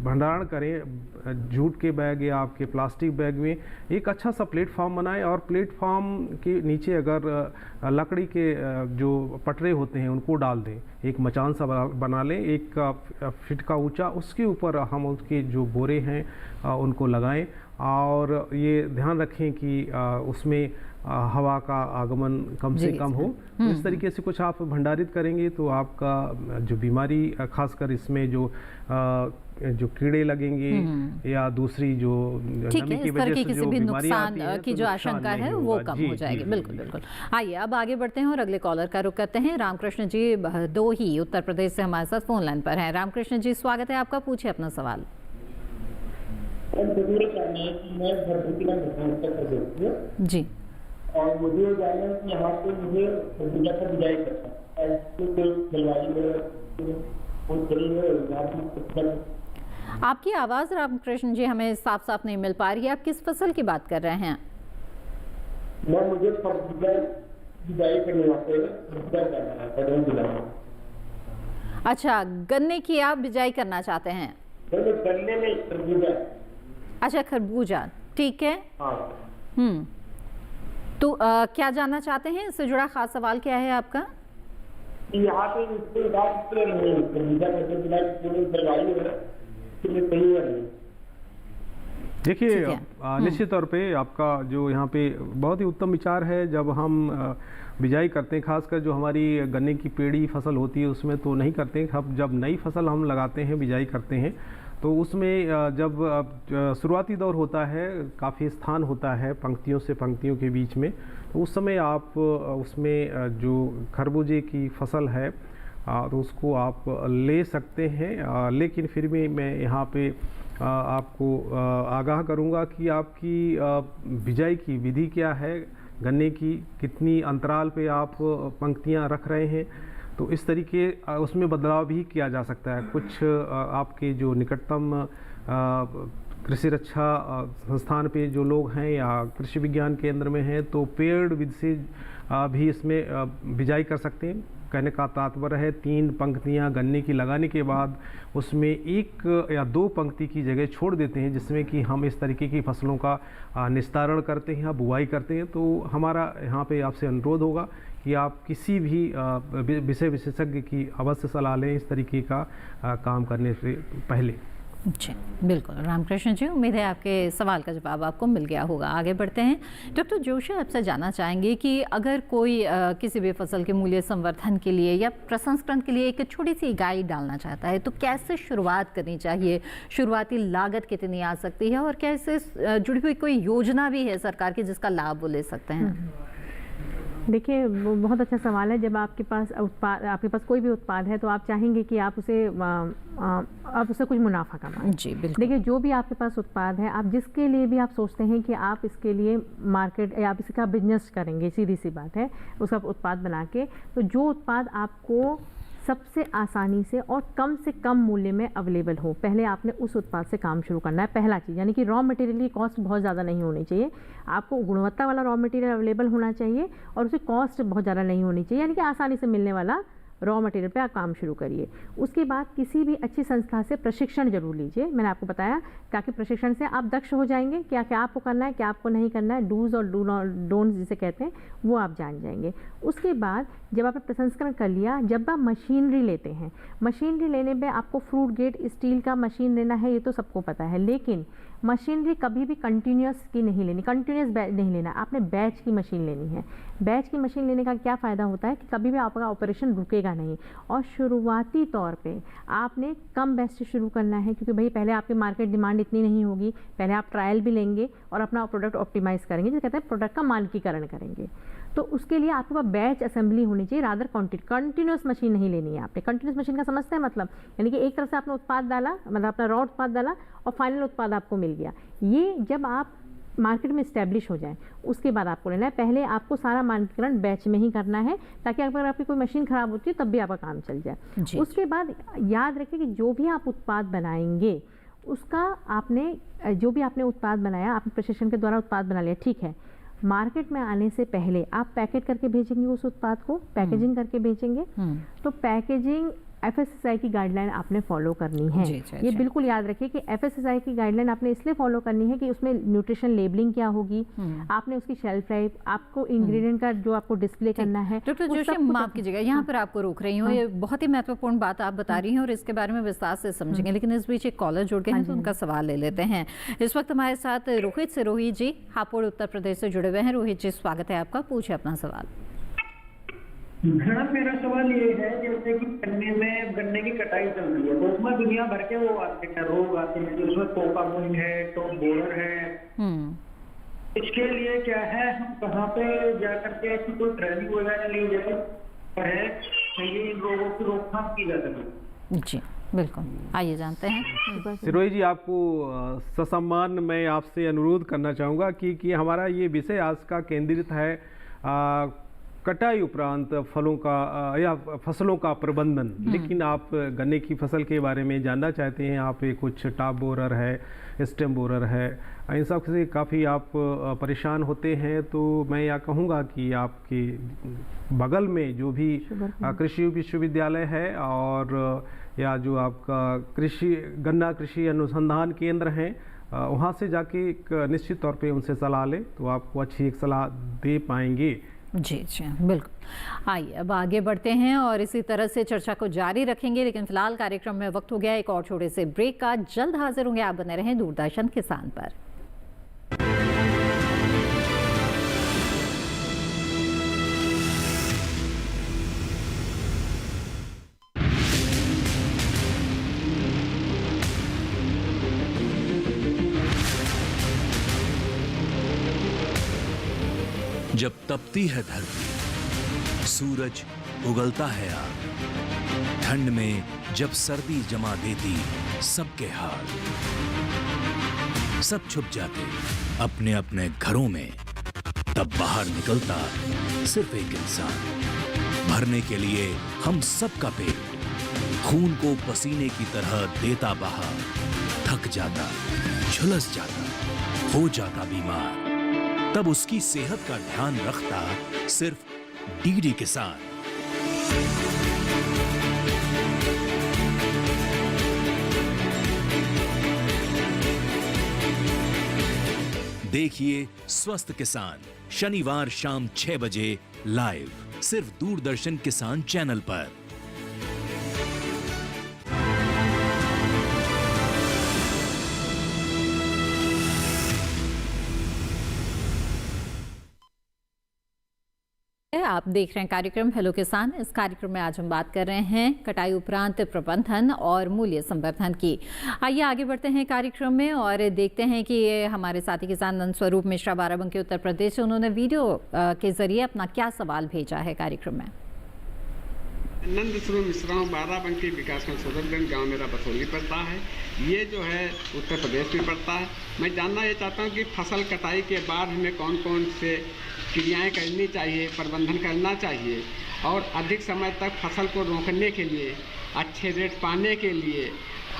भंडारण करें जूट के बैग या आपके प्लास्टिक बैग में एक अच्छा सा प्लेटफॉर्म बनाएं, और प्लेटफॉर्म के नीचे अगर लकड़ी के जो पटरे होते हैं उनको डाल दें, एक मचान सा बना लें 1 फीट का ऊंचा, उसके ऊपर हम उसके जो बोरे हैं उनको लगाएं, और ये ध्यान रखें कि उसमें हवा का आगमन कम से कम हो। तो इस तरीके से कुछ आप भंडारित करेंगे तो आपका जो बीमारी, खासकर इसमें जो कीड़े लगेंगे या दूसरी जो नमी की वजह से जो नुकसान की जो आशंका है वो कम हो जाएगी। बिल्कुल बिल्कुल। आइए अब आगे बढ़ते हैं और अगले कॉलर का रुख करते हैं। रामकृष्ण जी भदोही उत्तर प्रदेश से हमारे साथ फोन लाइन पर हैं। रामकृष्ण जी स्वागत है आपका, पूछिए अपना सवाल। जी और मुझे ये जानना है कि यहाँ पे मुझे खरबूजा का बिजाई करना है, जलवायु है। आपकी आवाज रामकृष्ण जी हमें साफ साफ नहीं मिल पा रही है। आप किस फसल की बात कर रहे हैं? मुझे खरबूजा बिजाई करने वास्ते खरबूजा करना है, बदल जिला में। अच्छा, गन्ने की आप बिजाई करना चाहते हैं? गन्ने में खरबूजा। अच्छा, खरबूजा, ठीक है। हाँ। तो क्या जानना चाहते हैं, इससे जुड़ा खास सवाल क्या है आपका? यहाँ पे इसके बाद खरबूजा कैसे बिजाई पूरी जलवायु है सही है। देखिए, निश्चित तौर पे आपका जो यहाँ पे बहुत ही उत्तम विचार है। जब हम बिजाई करते हैं, खासकर जो हमारी गन्ने की पेड़ी फसल होती है उसमें तो नहीं करते हैं। अब जब नई फसल हम लगाते हैं, बिजाई करते हैं, तो उसमें जब शुरुआती दौर होता है, काफ़ी स्थान होता है पंक्तियों से पंक्तियों के बीच में, तो उस समय आप उसमें जो खरबूजे की फसल है तो उसको आप ले सकते हैं। लेकिन फिर भी मैं यहाँ पे आपको आगाह करूँगा कि आपकी बिजाई की विधि क्या है, गन्ने की कितनी अंतराल पे आप पंक्तियाँ रख रहे हैं, तो इस तरीके उसमें बदलाव भी किया जा सकता है। कुछ आपके जो निकटतम कृषि रक्षा संस्थान पे जो लोग हैं या कृषि विज्ञान केंद्र में हैं, तो पेड़ विधि से भी इसमें बिजाई कर सकते हैं। कहने का तात्पर्य है 3 पंक्तियां गन्ने की लगाने के बाद उसमें 1 या 2 पंक्ति की जगह छोड़ देते हैं, जिसमें कि हम इस तरीके की फसलों का निस्तारण करते हैं, बुआई करते हैं। तो हमारा यहाँ पे आपसे अनुरोध होगा कि आप किसी भी विषय विशेषज्ञ की अवश्य सलाह लें इस तरीके का काम करने से पहले। जी बिल्कुल रामकृष्ण जी, उम्मीद है आपके सवाल का जवाब आपको मिल गया होगा। आगे बढ़ते हैं। डॉक्टर जोशी, आपसे जानना चाहेंगे कि अगर कोई किसी भी फसल के मूल्य संवर्धन के लिए या प्रसंस्करण के लिए एक छोटी सी गाइड डालना चाहता है, तो कैसे शुरुआत करनी चाहिए? शुरुआती लागत कितनी आ सकती है और क्या इससे जुड़ी हुई कोई योजना भी है सरकार की जिसका लाभ वो ले सकते हैं? देखिए, वो बहुत अच्छा सवाल है। जब आपके पास कोई भी उत्पाद है तो आप चाहेंगे कि आप उससे कुछ मुनाफा कमाएं। जी बिल्कुल। देखिए, जो भी आपके पास उत्पाद है, आप जिसके लिए भी आप सोचते हैं कि आप इसके लिए मार्केट या आप इसका बिजनेस करेंगे, सीधी सी बात है, उसका उत्पाद बना के, तो जो उत्पाद आपको सबसे आसानी से और कम से कम मूल्य में अवेलेबल हो, पहले आपने उस उत्पाद से काम शुरू करना है। पहला चीज़, यानी कि रॉ मटेरियल की कॉस्ट बहुत ज़्यादा नहीं होनी चाहिए। आपको गुणवत्ता वाला रॉ मटेरियल अवेलेबल होना चाहिए और उसकी कॉस्ट बहुत ज़्यादा नहीं होनी चाहिए, यानी कि आसानी से मिलने वाला रॉ मटेरियल पे आप काम शुरू करिए। उसके बाद किसी भी अच्छी संस्था से प्रशिक्षण जरूर लीजिए। मैंने आपको बताया, ताकि प्रशिक्षण से आप दक्ष हो जाएंगे, क्या क्या आपको करना है, क्या आपको नहीं करना है, डूज और डोंट्स जिसे कहते हैं, वो आप जान जाएंगे। उसके बाद जब आपने प्रसंस्करण कर लिया, जब आप मशीनरी लेते हैं, मशीनरी लेने में आपको फ्रूट गेट स्टील का मशीन लेना है, ये तो सबको पता है, लेकिन मशीनरी कभी भी कंटिन्यूस की नहीं लेनी, कंटिन्यूस नहीं लेना, आपने बैच की मशीन लेनी है। बैच की मशीन लेने का क्या फ़ायदा होता है कि कभी भी आपका ऑपरेशन रुकेगा नहीं। और शुरुआती तौर पे आपने कम बैच से शुरू करना है, क्योंकि भाई पहले आपकी मार्केट डिमांड इतनी नहीं होगी। पहले आप ट्रायल भी लेंगे और अपना प्रोडक्ट ऑप्टिमाइज़ करेंगे, जिसे कहते हैं प्रोडक्ट का मानकीकरण करेंगे। तो उसके लिए आपके पास बैच असेंबली होनी चाहिए, रादर कंटिन्यूस मशीन नहीं लेनी है आपने। कंटिन्यूस मशीन का समझते हैं मतलब, यानी कि एक तरफ से आपने उत्पाद डाला, मतलब अपना रॉ उत्पाद डाला और फाइनल उत्पाद आपको मिल गया। ये जब आप मार्केट में इस्टेब्लिश हो जाए, उसके बाद आपको लेना है। पहले आपको सारा मानकीकरण बैच में ही करना है, ताकि अगर आपकी कोई मशीन खराब होती है तब भी आपका काम चल जाए। उसके बाद याद रखें कि जो भी आप उत्पाद बनाएंगे, उसका आपने जो भी आपने उत्पाद बनाया, आपने प्रशिक्षण के द्वारा उत्पाद बना लिया, ठीक है, मार्केट में आने से पहले आप पैकेट करके भेजेंगे उस उत्पाद को, पैकेजिंग करके भेजेंगे। तो पैकेजिंग FSSAI की गाइडलाइन आपने फॉलो करनी है। ये बिल्कुल याद रखिए कि FSSAI की गाइडलाइन आपने इसलिए फॉलो करनी है कि उसमें न्यूट्रिशन लेबलिंग क्या होगी, आपने उसकी शेल्फ लाइफ, आपको इंग्रेडिएंट का जो आपको डिस्प्ले करना है। डॉक्टर जोशी, माफ कीजिएगा, यहाँ पर आपको रोक रही हूँ। ये बहुत ही महत्वपूर्ण बात आप बता रही हैं और इसके बारे में विस्तार से समझेंगे, लेकिन इस बीच एक कॉलर जुड़ गए हैं, तो उनका सवाल ले लेते हैं। इस वक्त हमारे साथ रोहित से, रोहित जी हापुड़ उत्तर प्रदेश से जुड़े हुए हैं। रोहित जी, स्वागत है आपका, पूछे अपना सवाल। मैडम, मेरा सवाल ये है, जैसे कि गन्ने की कटाई चल रही है, तो उसमें दुनिया भर के वो आते हैं, रोग आते हैं, उसमें कोकामोइन है, टॉप बोरर है, इसके लिए क्या है, हम कहाँ पे जा करके ऐसी कोई ट्रेनिंग वगैरह ली जाए है, इन रोगों की रोकथाम की जा सके? जी बिल्कुल, आइए जानते हैं। सिरोही जी, आपको ससम्मान मैं आपसे अनुरोध करना चाहूँगा कि हमारा ये विषय आज का केंद्रित है कटाई उपरांत फलों का या फसलों का प्रबंधन। लेकिन आप गन्ने की फसल के बारे में जानना चाहते हैं। आप कुछ टॉप बोरर है, स्टेम बोरर है, इन सब से काफ़ी आप परेशान होते हैं। तो मैं यह कहूँगा कि आपके बगल में जो भी कृषि विश्वविद्यालय है और या जो आपका गन्ना कृषि अनुसंधान केंद्र हैं, वहाँ से जाके एक निश्चित तौर पे उनसे सलाह लें तो आपको अच्छी एक सलाह दे पाएंगे। जी जी, बिल्कुल। आइए अब आगे बढ़ते हैं और इसी तरह से चर्चा को जारी रखेंगे, लेकिन फिलहाल कार्यक्रम में वक्त हो गया एक और छोटे से ब्रेक का। जल्द हाजिर होंगे, आप बने रहें दूरदर्शन किसान पर। जब तपती है धरती, सूरज उगलता है आग, ठंड में जब सर्दी जमा देती सबके हाल, सब छुप जाते अपने अपने घरों में, तब बाहर निकलता सिर्फ एक इंसान, भरने के लिए हम सबका पेट, खून को पसीने की तरह देता बहा, थक जाता, झुलस जाता, हो जाता बीमार, तब उसकी सेहत का ध्यान रखता सिर्फ डीडी किसान। देखिए स्वस्थ किसान शनिवार शाम 6 बजे लाइव सिर्फ दूरदर्शन किसान चैनल पर। आप देख रहे हैं कार्यक्रम हेलो किसान। इस कार्यक्रम में आज हम बात कर रहे हैं कटाई उपरांत प्रबंधन और मूल्य संवर्धन की। आइए आगे बढ़ते हैं कार्यक्रम में और देखते हैं कि ये हमारे साथी किसान नंद स्वरूप मिश्रा बाराबंकी उत्तर प्रदेश से, उन्होंने वीडियो के जरिए अपना क्या सवाल भेजा है कार्यक्रम में। नंद स्वरूप मिश्रा बाराबंकी विकासखंड सदरगंज गाँव मेरा बसोली पड़ता है। ये जो है उत्तर प्रदेश में पड़ता है। मैं जानना ये चाहता हूँ कि फसल कटाई के बाद हमें कौन कौन से क्रियाएं करनी चाहिए, प्रबंधन करना चाहिए और अधिक समय तक फसल को रोकने के लिए, अच्छे रेट पाने के लिए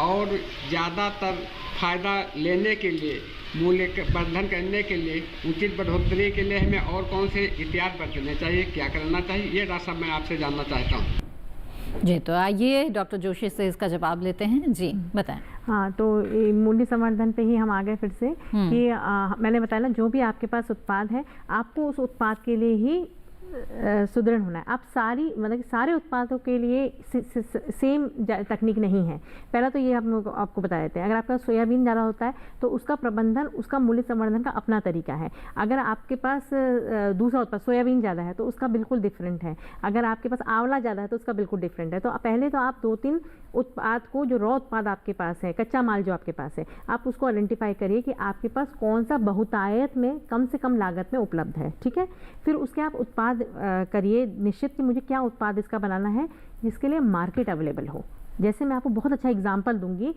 और ज़्यादातर फायदा लेने के लिए, मूल्य वर्धन करने के लिए, उचित बढ़ोतरी के लिए हमें और कौन से एहतियात बरतने चाहिए, क्या करना चाहिए, ये रास्ता मैं आपसे जानना चाहता हूँ। जी, तो आइए डॉक्टर जोशी से इसका जवाब लेते हैं। जी बताएं। हाँ, तो मूल्य संवर्धन पे ही हम आ गए फिर से कि मैंने बताया ना, जो भी आपके पास उत्पाद है आपको उस उत्पाद के लिए ही सुदृढ़ होना है। आप मतलब सारे उत्पादों के लिए सेम तकनीक नहीं है। पहला तो ये हम आपको बता देते हैं, अगर आपका सोयाबीन ज़्यादा होता है तो उसका प्रबंधन, उसका मूल्य संवर्धन का अपना तरीका है। अगर आपके पास दूसरा उत्पाद सोयाबीन ज़्यादा है तो उसका बिल्कुल डिफरेंट है। अगर आपके पास आंवला ज़्यादा है तो उसका बिल्कुल डिफरेंट है। तो पहले तो आप 2-3 उत्पाद को, जो रॉ उत्पाद आपके पास है, कच्चा माल जो आपके पास है, आप उसको आइडेंटिफाई करिए कि आपके पास कौन सा बहुतायत में कम से कम लागत में उपलब्ध है। ठीक है, फिर उसके आप उत्पाद करिए निश्चित कि मुझे क्या उत्पाद इसका बनाना है जिसके लिए मार्केट अवेलेबल हो। जैसे मैं आपको बहुत अच्छा एग्जांपल दूंगी,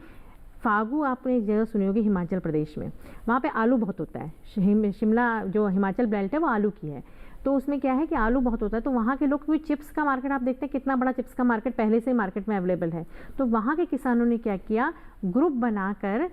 फागू आपने एक जगह सुनी होगी हिमाचल प्रदेश में, वहाँ पे आलू बहुत होता है। शिमला जो हिमाचल बेल्ट है वो आलू की है, तो उसमें क्या है कि आलू बहुत होता है। तो वहाँ के लोग, क्योंकि चिप्स का मार्केट आप देखते हैं कितना बड़ा चिप्स का मार्केट पहले से मार्केट में अवेलेबल है, तो वहाँ के किसानों ने क्या किया, ग्रुप बनाकर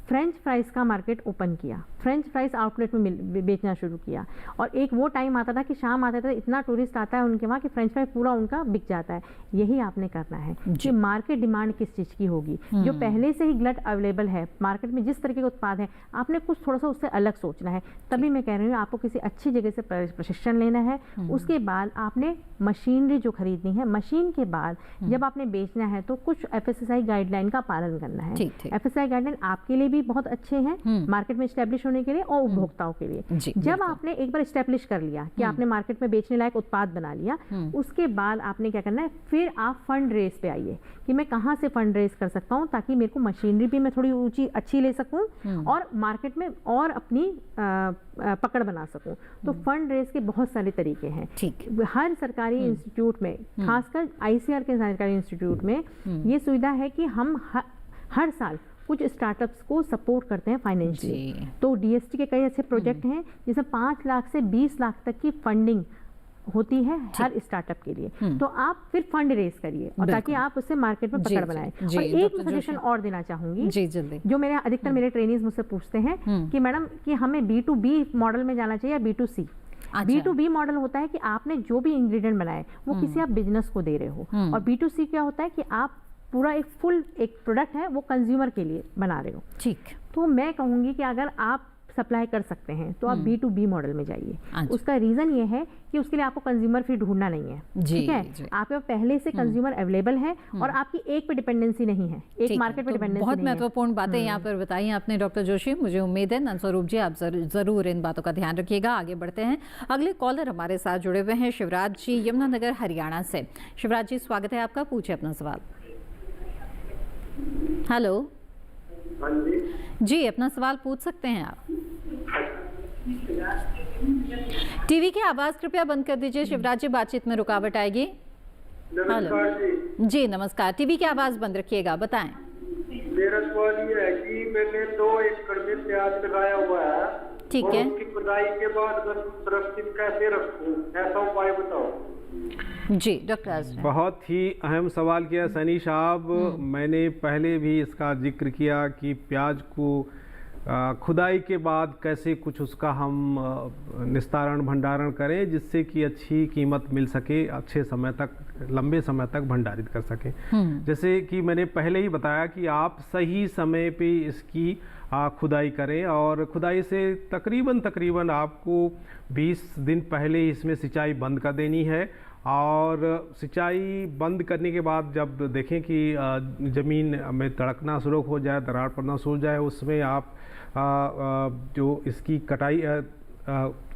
फ्रेंच फ्राइज़ का मार्केट ओपन किया, फ्रेंच फ्राइज़ आउटलेट में बेचना शुरू किया। और एक वो टाइम आता था कि शाम आता था, इतना टूरिस्ट आता है उनके वहाँ कि फ्रेंच फ्राइज पूरा उनका बिक जाता है। यही आपने करना है कि मार्केट डिमांड किस चीज़ की होगी, जो पहले से ही गलत अवेलेबल है मार्केट में, जिस तरीके के उत्पाद है आपने कुछ थोड़ा सा उससे अलग सोचना है। तभी मैं कह रही हूँ आपको किसी अच्छी जगह से प्रशिक्षण लेना है। उसके बाद आपने मशीनरी जो खरीदनी है, मशीन के बाद जब आपने बेचना है तो कुछ FSSAI गाइडलाइन का पालन करना है। FSSAI गाइडलाइन आपके लिए भी भी बहुत अच्छे हैं मार्केट में स्टैब्लिश होने के लिए और उपभोक्ताओं के लिए। जब आपने एक बार स्टैब्लिश कर लिया कि आपने मार्केट में बेचने लायक उत्पाद बना लिया, उसके बाद आपने क्या करना है, फिर आप फंड रेज पे आइए कि मैं कहाँ से फंड रेज कर सकता हूँ ताकि मेरे को मशीनरी भी मैं थोड़ी ऊंची अच्छी ले सकूँ और मार्केट में और अपनी पकड़ बना सकूँ। तो फंड रेज के बहुत सारे तरीके हैं। ठीक, हर सरकारी इंस्टीट्यूट में, खासकर ICAR के सरकारी इंस्टीट्यूट में ये सुविधा है कि हम हर साल कुछ स्टार्टअप्स को सपोर्ट करते हैं फाइनेंशियली। तो DST के कई ऐसे प्रोजेक्ट हैं जिसमें 5 लाख से 20 लाख तक की फंडिंग होती है हर स्टार्टअप के लिए। तो आप फिर फंड रेज करिए और ताकि आप उससे मार्केट में पकड़ बनाएं। और एक सजेशन और देना चाहूंगी जो मेरे अधिकतर मेरे ट्रेनीज मुझसे पूछते हैं कि मैडम कि हमें B2B मॉडल में जाना चाहिए या B2C। B2B मॉडल होता है कि आपने जो भी इंग्रेडिएंट बनाए वो किसी आप बिजनेस को दे रहे हो, और B2C क्या होता है कि आप पूरा एक प्रोडक्ट है वो कंज्यूमर के लिए बना रहे हो। ठीक, तो मैं कहूंगी कि अगर आप सप्लाई कर सकते हैं तो आप B2B मॉडल में जाइए। उसका रीजन ये है कि उसके लिए आपको कंज्यूमर फिर ढूंढना नहीं है, ठीक है। आपके पहले से कंज्यूमर अवेलेबल है और आपकी एक पे डिपेंडेंसी नहीं है, एक मार्केट पे डिपेंडेंसी बहुत महत्वपूर्ण बातें यहाँ पर बताई आपने डॉक्टर जोशी। मुझे उम्मीद है नंदस्वरूप जी आप जरूर इन बातों का ध्यान रखिएगा। आगे बढ़ते हैं, अगले कॉलर हमारे साथ जुड़े हुए हैं शिवराज जी यमुनानगर हरियाणा से। शिवराज जी स्वागत है आपका, पूछे अपना सवाल। हेलो जी, अपना सवाल पूछ सकते हैं आप। टीवी की आवाज कृपया बंद कर दीजिए शिवराज जी, बातचीत में रुकावट आएगी। हेलो जी, नमस्कार। टीवी की आवाज बंद रखिएगा, बताएं। मेरा सवाल ये है कि मैंने 2 एकड़ में प्याज लगाया हुआ है, ठीक है, उसकी खुदाई के बाद सुरक्षित कैसे रखूं, ऐसा उपाय बताओ। जी डॉक्टर, बहुत ही अहम सवाल किया सनी साहब। मैंने पहले भी इसका जिक्र किया कि प्याज को खुदाई के बाद कैसे कुछ उसका हम निस्तारण भंडारण करें जिससे कि अच्छी कीमत मिल सके, अच्छे समय तक, लंबे समय तक भंडारित कर सके। जैसे कि मैंने पहले ही बताया कि आप सही समय पे इसकी खुदाई करें, और खुदाई से तकरीबन आपको 20 दिन पहले ही इसमें सिंचाई बंद कर देनी है। और सिंचाई बंद करने के बाद जब देखें कि ज़मीन में तड़कना शुरू हो जाए, दरार पड़ना शुरू हो जाए, उसमें आप जो इसकी कटाई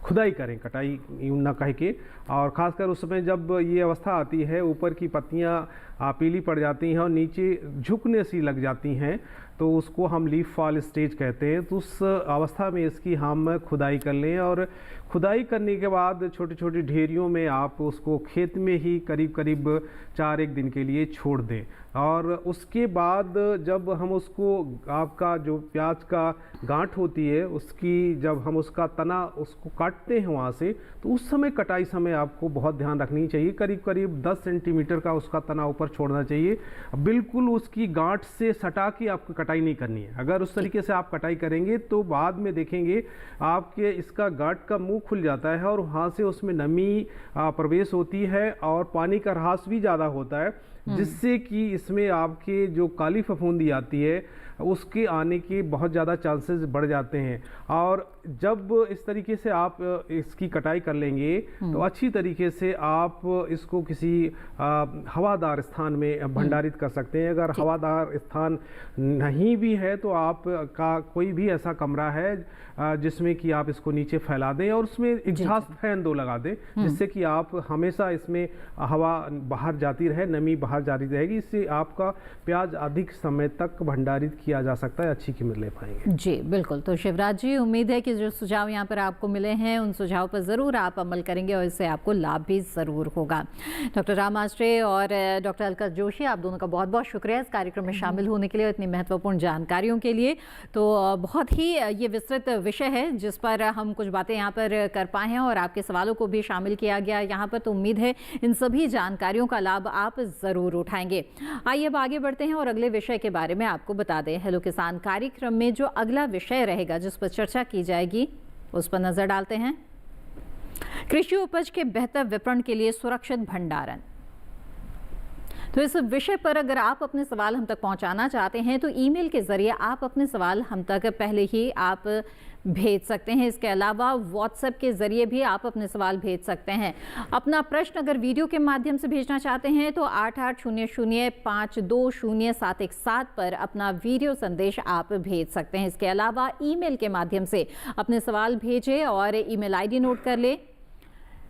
खुदाई करें, कटाई यूँ ना कह के। और ख़ासकर उसमें जब ये अवस्था आती है, ऊपर की पत्तियाँ पीली पड़ जाती हैं और नीचे झुकने सी लग जाती हैं, तो उसको हम लीफ फॉल स्टेज कहते हैं। तो उस अवस्था में इसकी हम खुदाई कर लें, और खुदाई करने के बाद छोटी छोटी ढेरियों में आप उसको खेत में ही करीब 4-1 दिन के लिए छोड़ दें। और उसके बाद जब हम उसको, आपका जो प्याज का गांठ होती है उसकी, जब हम उसका तना उसको काटते हैं वहाँ से, तो उस समय कटाई समय आपको बहुत ध्यान रखनी चाहिए। करीब 10 सेंटीमीटर का उसका तना ऊपर छोड़ना चाहिए, बिल्कुल उसकी गांठ से सटा के आपको कटाई नहीं करनी है। अगर उस तरीके से आप कटाई करेंगे तो बाद में देखेंगे आपके इसका गांठ का मुंह खुल जाता है और वहाँ से उसमें नमी प्रवेश होती है और पानी का ह्रास भी ज़्यादा होता है, जिससे कि इसमें आपके जो काली फफूंदी आती है उसके आने के बहुत ज़्यादा चांसेस बढ़ जाते हैं। और जब इस तरीके से आप इसकी कटाई कर लेंगे तो अच्छी तरीके से आप इसको किसी हवादार स्थान में भंडारित कर सकते हैं। अगर हवादार स्थान नहीं भी है तो आप का कोई भी ऐसा कमरा है जिसमें कि आप इसको नीचे फैला दें और उसमें एग्जॉस्ट फैन 2 लगा दें, जिससे कि आप हमेशा इसमें हवा बाहर जाती रहे, नमी बाहर जाती रहेगी। इससे आपका प्याज अधिक समय तक भंडारित किया जा सकता है, अच्छी कीमत ले पाएंगे। जी बिल्कुल। तो शिवराज जी, उम्मीद है कि जो सुझाव यहाँ पर आपको मिले हैं उन सुझाव पर ज़रूर आप अमल करेंगे और इससे आपको लाभ भी ज़रूर होगा। डॉक्टर राम आश्रे और डॉक्टर अलका जोशी, आप दोनों का बहुत बहुत शुक्रिया इस कार्यक्रम में शामिल होने के लिए, इतनी महत्वपूर्ण जानकारियों के लिए। तो बहुत ही ये विस्तृत विषय है जिस पर हम कुछ बातें यहाँ पर कर पाए हैं और आपके सवालों को भी शामिल किया गया यहाँ पर। तो उम्मीद है इन सभी जानकारियों का लाभ आप ज़रूर उठाएंगे। आइए अब आगे बढ़ते हैं और अगले विषय के बारे में आपको बता दें। हेलो किसान कार्यक्रम में जो अगला विषय रहेगा जिस पर चर्चा की जाएगी उस पर नजर डालते हैं। कृषि उपज के बेहतर विपणन के लिए सुरक्षित भंडारण। तो इस विषय पर अगर आप अपने सवाल हम तक पहुंचाना चाहते हैं तो ईमेल के जरिए आप अपने सवाल हम तक पहले ही आप भेज सकते हैं। इसके अलावा व्हाट्सएप के जरिए भी आप अपने सवाल भेज सकते हैं। अपना प्रश्न अगर वीडियो के माध्यम से भेजना चाहते हैं तो 8800520717 पर अपना वीडियो संदेश आप भेज सकते हैं। इसके अलावा ईमेल के माध्यम से अपने सवाल भेजें और ईमेल आईडी नोट कर लें।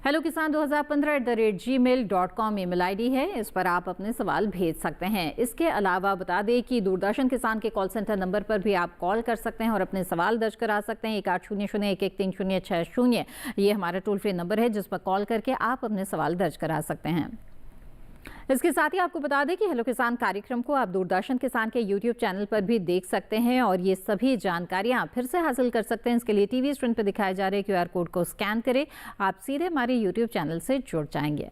hellokisan2015@gmail.com ईमेल आईडी है, इस पर आप अपने सवाल भेज सकते हैं। इसके अलावा बता दें कि दूरदर्शन किसान के कॉल सेंटर नंबर पर भी आप कॉल कर सकते हैं और अपने सवाल दर्ज करा सकते हैं। 1800113060 ये हमारा टोल फ्री नंबर है जिस पर कॉल करके आप अपने सवाल दर्ज करा सकते हैं। इसके साथ ही आपको बता दें कि हेलो किसान कार्यक्रम को आप दूरदर्शन किसान के YouTube चैनल पर भी देख सकते हैं और ये सभी जानकारियां फिर से हासिल कर सकते हैं। इसके लिए टीवी स्क्रीन पर दिखाए जा रहे QR कोड को स्कैन करें, आप सीधे हमारे YouTube चैनल से जुड़ जाएंगे।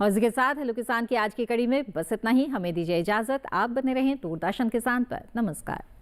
और इसके साथ हेलो किसान की आज की कड़ी में बस इतना ही। हमें दीजिए इजाजत, आप बने रहें दूरदर्शन किसान पर। नमस्कार।